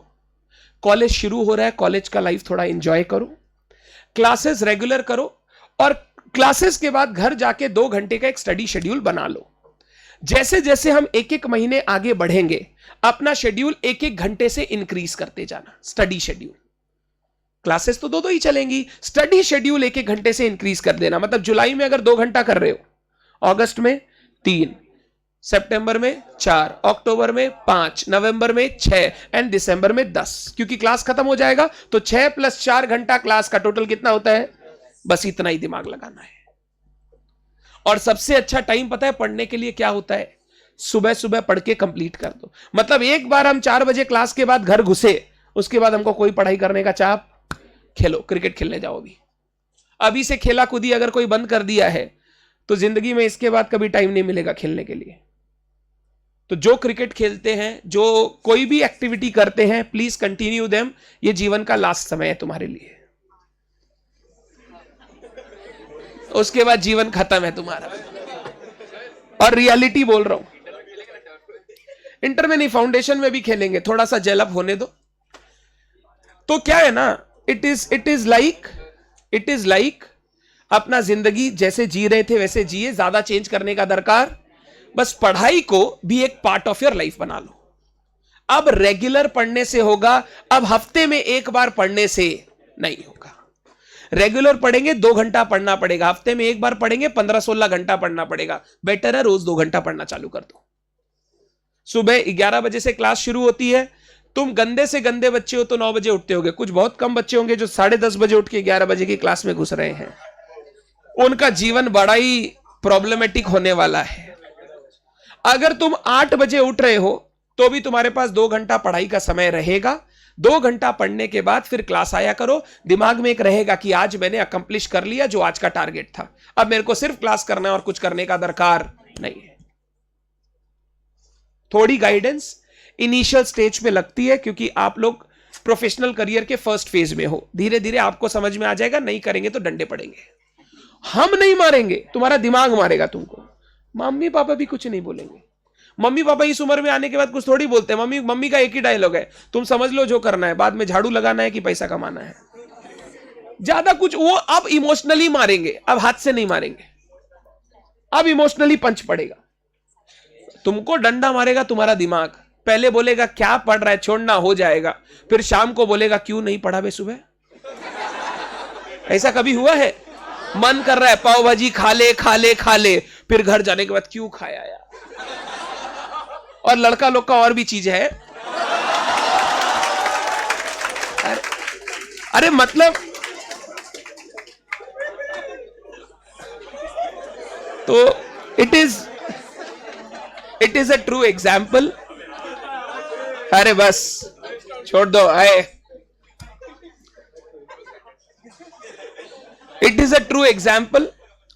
कॉलेज शुरू हो रहा है, कॉलेज का लाइफ थोड़ा एंजॉय करो, क्लासेस रेगुलर करो, और क्लासेस के बाद घर जाके 2 घंटे का एक स्टडी शेड्यूल बना लो। जैसे जैसे हम 1-1 महीने आगे बढ़ेंगे, अपना शेड्यूल 1-1 घंटे से इंक्रीज करते जाना। स्टडी शेड्यूल, क्लासेस तो 2-2 ही चलेंगी, स्टडी शेड्यूल 1-1 घंटे से इंक्रीज कर देना। मतलब जुलाई में अगर 2 घंटा कर रहे हो, अगस्त में 3, सितंबर में 4, अक्टूबर में 5, नवंबर में 6 एंड दिसंबर में 10, क्योंकि क्लास खत्म हो जाएगा तो 6 + 4 घंटा क्लास का टोटल कितना होता है? बस इतना ही दिमाग लगाना है। और सबसे अच्छा टाइम पता है पढ़ने के लिए क्या होता है? सुबह सुबह पढ़ के कंप्लीट कर दो। मतलब एक बार हम 4 बजे क्लास के बाद घर घुसे, उसके बाद हमको कोई पढ़ाई करने का चाप, खेलो, क्रिकेट खेलने जाओ। अभी से खेला कूदी अगर कोई बंद कर दिया है तो जिंदगी में इसके बाद कभी टाइम नहीं मिलेगा खेलने के लिए। तो जो क्रिकेट खेलते हैं, जो कोई भी एक्टिविटी करते हैं, प्लीज कंटिन्यू देम। ये जीवन का लास्ट समय है तुम्हारे लिए, उसके बाद जीवन खत्म है तुम्हारा। और रियलिटी बोल रहा हूं, इंटर में नहीं, फाउंडेशन में भी खेलेंगे, थोड़ा सा जेल अप होने दो। तो क्या है ना, इट इज लाइक अपना जिंदगी जैसे जी रहे थे वैसे जिए, ज्यादा चेंज करने का दरकार, बस पढ़ाई को भी एक पार्ट ऑफ योर लाइफ बना लो। अब रेगुलर पढ़ने से होगा, अब हफ्ते में एक बार पढ़ने से नहीं होगा। रेगुलर पढ़ेंगे 2 घंटा पढ़ना पड़ेगा, हफ्ते में एक बार पढ़ेंगे 15-16 घंटा पढ़ना पड़ेगा। बेटर है रोज 2 घंटा पढ़ना चालू कर दो। सुबह 11 बजे से क्लास शुरू होती है, तुम गंदे से गंदे बच्चे हो तो 9 बजे उठते होगे, कुछ बहुत कम बच्चे होंगे जो 10:30 बजे उठ के 11 बजे की क्लास में घुस रहे हैं। उनका जीवन बड़ा ही प्रॉब्लमेटिक होने वाला है। अगर तुम 8 बजे उठ रहे हो तो भी तुम्हारे पास 2 घंटा पढ़ाई का समय रहेगा। 2 घंटा पढ़ने के बाद फिर क्लास आया करो, दिमाग में एक रहेगा कि आज मैंने अकम्प्लिश कर लिया जो आज का टारगेट था, अब मेरे को सिर्फ क्लास करना है और कुछ करने का दरकार नहीं है। थोड़ी गाइडेंस इनिशियल स्टेज पे लगती है क्योंकि आप लोग प्रोफेशनल करियर के फर्स्ट फेज में हो। धीरे धीरे आपको समझ में आ जाएगा, नहीं करेंगे तो डंडे पड़ेंगे। हम नहीं मारेंगे, तुम्हारा दिमाग मारेगा तुमको। मम्मी पापा भी कुछ नहीं बोलेंगे। मम्मी पापा इस उम्र में आने के बाद कुछ थोड़ी बोलते हैं। मम्मी का एक ही डायलॉग है, तुम समझ लो जो करना है, बाद में झाड़ू लगाना है कि पैसा कमाना है। ज्यादा कुछ वो अब इमोशनली मारेंगे, अब हाथ से नहीं मारेंगे, अब इमोशनली पंच पड़ेगा। तुमको डंडा मारेगा तुम्हारा दिमाग। पहले बोलेगा क्या पढ़ रहा है, छोड़ना, हो जाएगा। फिर शाम को बोलेगा क्यों नहीं पढ़ा बे सुबह। ऐसा कभी हुआ है? मन कर रहा है पाव भाजी खा ले खा ले खा ले, फिर घर जाने के बाद क्यों खाया यार। और लड़का लोग का और भी चीज है। अरे मतलब तो it is a true example. अरे बस छोड़ दो। आए, it is a true example.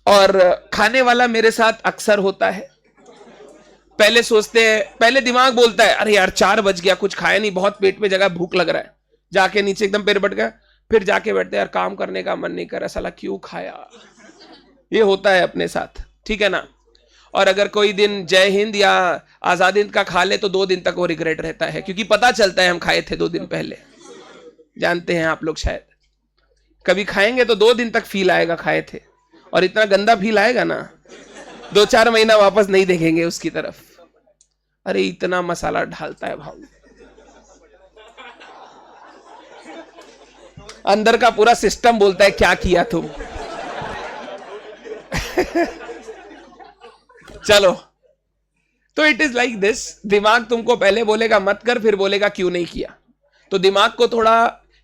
और खाने वाला मेरे साथ अक्सर होता है। पहले सोचते हैं, पहले दिमाग बोलता है अरे यार 4 बज गया, कुछ खाया नहीं, बहुत पेट में जगह, भूख लग रहा है, जाके नीचे एकदम पैर बैठ गया। फिर जाके बैठते यार काम करने का मन नहीं कर रहा, साला क्यों खाया। ये होता है अपने साथ, ठीक है ना। और अगर कोई दिन जय हिंद या आजाद हिंद का खा ले तो 2 दिन तक वो रिग्रेट रहता है, क्योंकि पता चलता है हम खाए थे 2 दिन पहले। जानते हैं आप लोग, शायद कभी खाएंगे तो 2 दिन तक फील आएगा खाए थे, और इतना गंदा फील आएगा ना 2-4 महीना वापस नहीं देखेंगे उसकी तरफ। अरे इतना मसाला ढालता है भाव, अंदर का पूरा सिस्टम बोलता है क्या किया तुम। चलो, तो इट इज लाइक दिस। दिमाग तुमको पहले बोलेगा मत कर, फिर बोलेगा क्यों नहीं किया। तो दिमाग को थोड़ा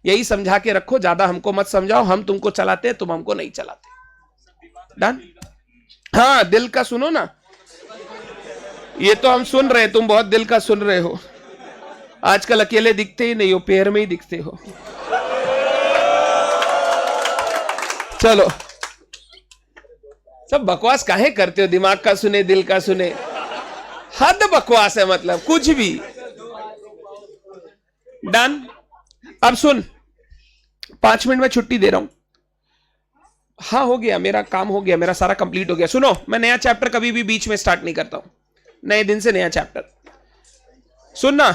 यही समझा के रखो, ज्यादा हमको मत समझाओ, हम तुमको चलाते हैं, तुम हमको नहीं चलाते। डन? हाँ, दिल का सुनो ना। ये तो हम सुन रहे हैं, तुम बहुत दिल का सुन रहे हो। आजकल अकेले दिखते ही नहीं हो, पैर में ही दिखते हो। चलो, सब बकवास काहे करते हो? दिमाग का सुने, दिल का सुने, हद बकवास है, मतलब कुछ भी। डन? अब सुन, 5 मिनट में छुट्टी दे रहा हूं। हाँ, हो गया, मेरा काम हो गया, मेरा सारा कंप्लीट हो गया। सुनो, मैं नया चैप्टर कभी भी बीच में स्टार्ट नहीं करता हूं। नए दिन से नया चैप्टर। सुनना,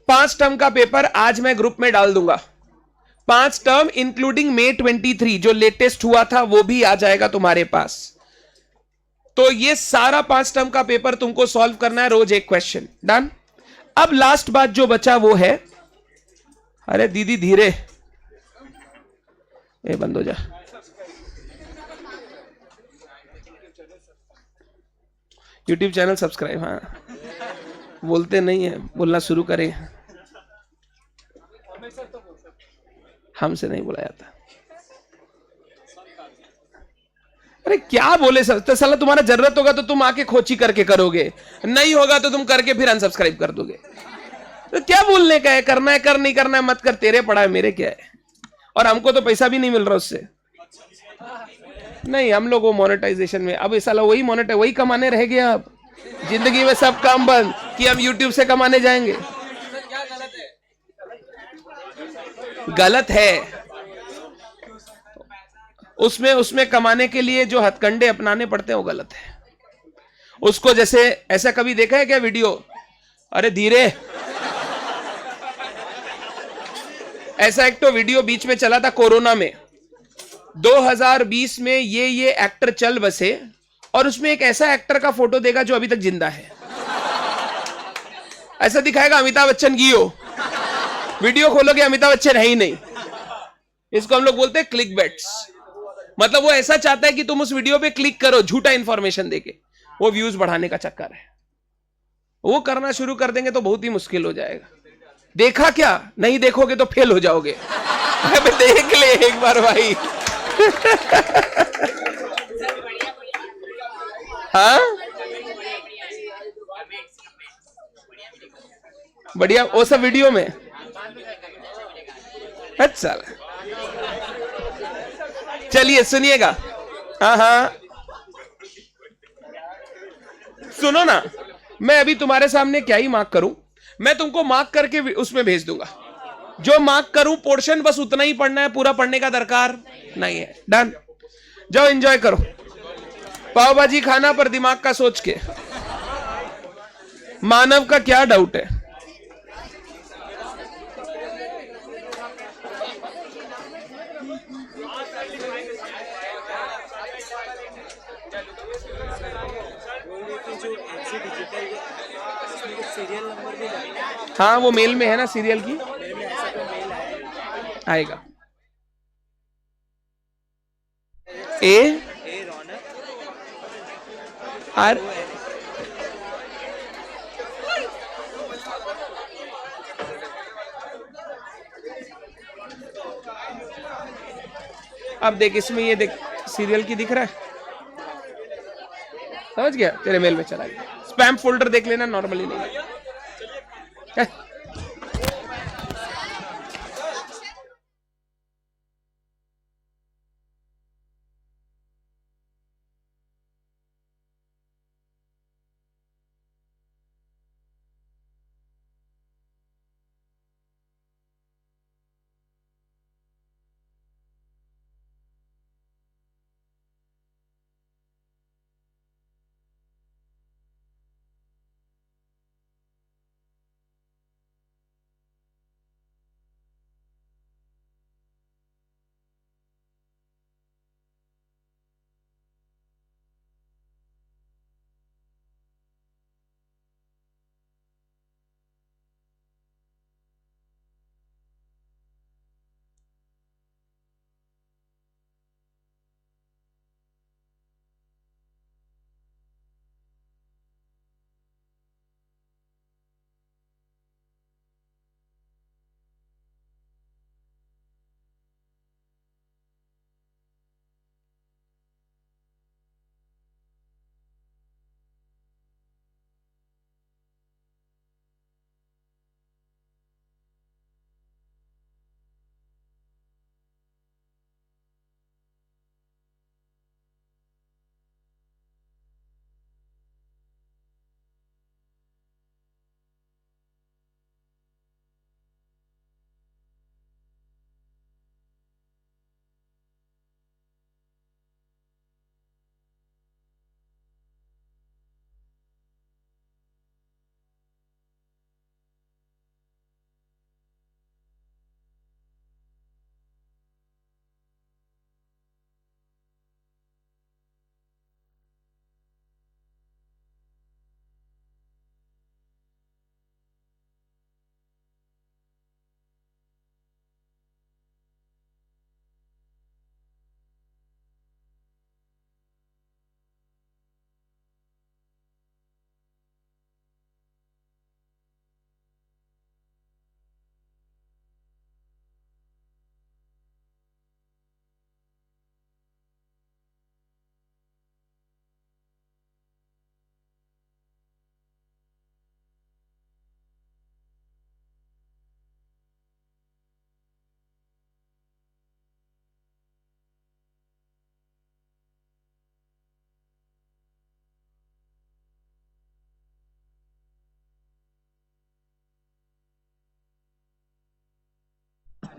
5 टर्म का पेपर आज मैं ग्रुप में डाल दूंगा। 5 टर्म इंक्लूडिंग May 23 जो लेटेस्ट हुआ था वो भी आ जाएगा तुम्हारे पास। तो ये सारा 5 टर्म का पेपर तुमको सॉल्व करना है, रोज एक क्वेश्चन। डन? अब लास्ट बात जो बचा वो है, अरे दीदी धीरे, ए बंद हो जा। यूट्यूब चैनल सब्सक्राइब, हाँ बोलते नहीं है, बोलना शुरू करें। हमसे नहीं बोला जाता। अरे क्या बोले सर, तो साला तुम्हारा जरूरत होगा तो तुम आके खोची करके करोगे, नहीं होगा तो तुम करके फिर अनसब्सक्राइब कर दोगे। तो क्या बोलने का है? करना है कर, नहीं करना है मत कर, तेरे पड़ा है, मेरे क्या है। और हमको तो पैसा भी नहीं मिल रहा उससे। नहीं, हम लोग वो मोनेटाइजेशन में, अब साला वही मोनेटाइज, वही कमाने रह गया। अब जिंदगी में सब काम बंद कि हम यूट्यूब से कमाने जाएंगे। गलत है। उसमें कमाने के लिए जो हथकंडे अपनाने पड़ते हैं वो गलत है। उसको जैसे ऐसा कभी देखा है क्या वीडियो? अरे धीरे, ऐसा एक तो वीडियो बीच में चला था कोरोना में, 2020 में ये एक्टर चल बसे और उसमें एक ऐसा एक्टर का फोटो देगा जो अभी तक जिंदा है। ऐसा दिखाएगा अमिताभ बच्चन की हो, वीडियो खोलोगे अमिताभ बच्चन है ही नहीं। इसको हम लोग बोलते हैं क्लिक बेट्स। मतलब वो ऐसा चाहता है कि तुम उस वीडियो पे क्लिक करो झूठा इंफॉर्मेशन देके, वो व्यूज बढ़ाने का चक्कर है। वो करना शुरू कर देंगे तो बहुत ही मुश्किल हो जाएगा। देखा क्या? नहीं देखोगे तो फेल हो जाओगे। अबे देख ले एक बार भाई। हाँ बढ़िया, वो सब वीडियो में। अच्छा चलिए सुनिएगा। हाँ हाँ सुनो ना, मैं अभी तुम्हारे सामने क्या ही मार्क करूं, मैं तुमको मार्क करके उसमें भेज दूंगा। जो मार्क करूं पोर्शन बस उतना ही पढ़ना है, पूरा पढ़ने का दरकार नहीं है। डन, जाओ एंजॉय करो। पाव भाजी खाना पर दिमाग का सोच के। मानव का क्या डाउट है? हाँ वो मेल में है ना, सीरियल की आएगा। ए आर अब देख, इसमें ये देख सीरियल की दिख रहा है, समझ गया? तेरे मेल में चला गया। स्पैम फोल्डर देख लेना, नॉर्मली नहीं है।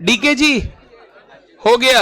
डीके जी हो गया।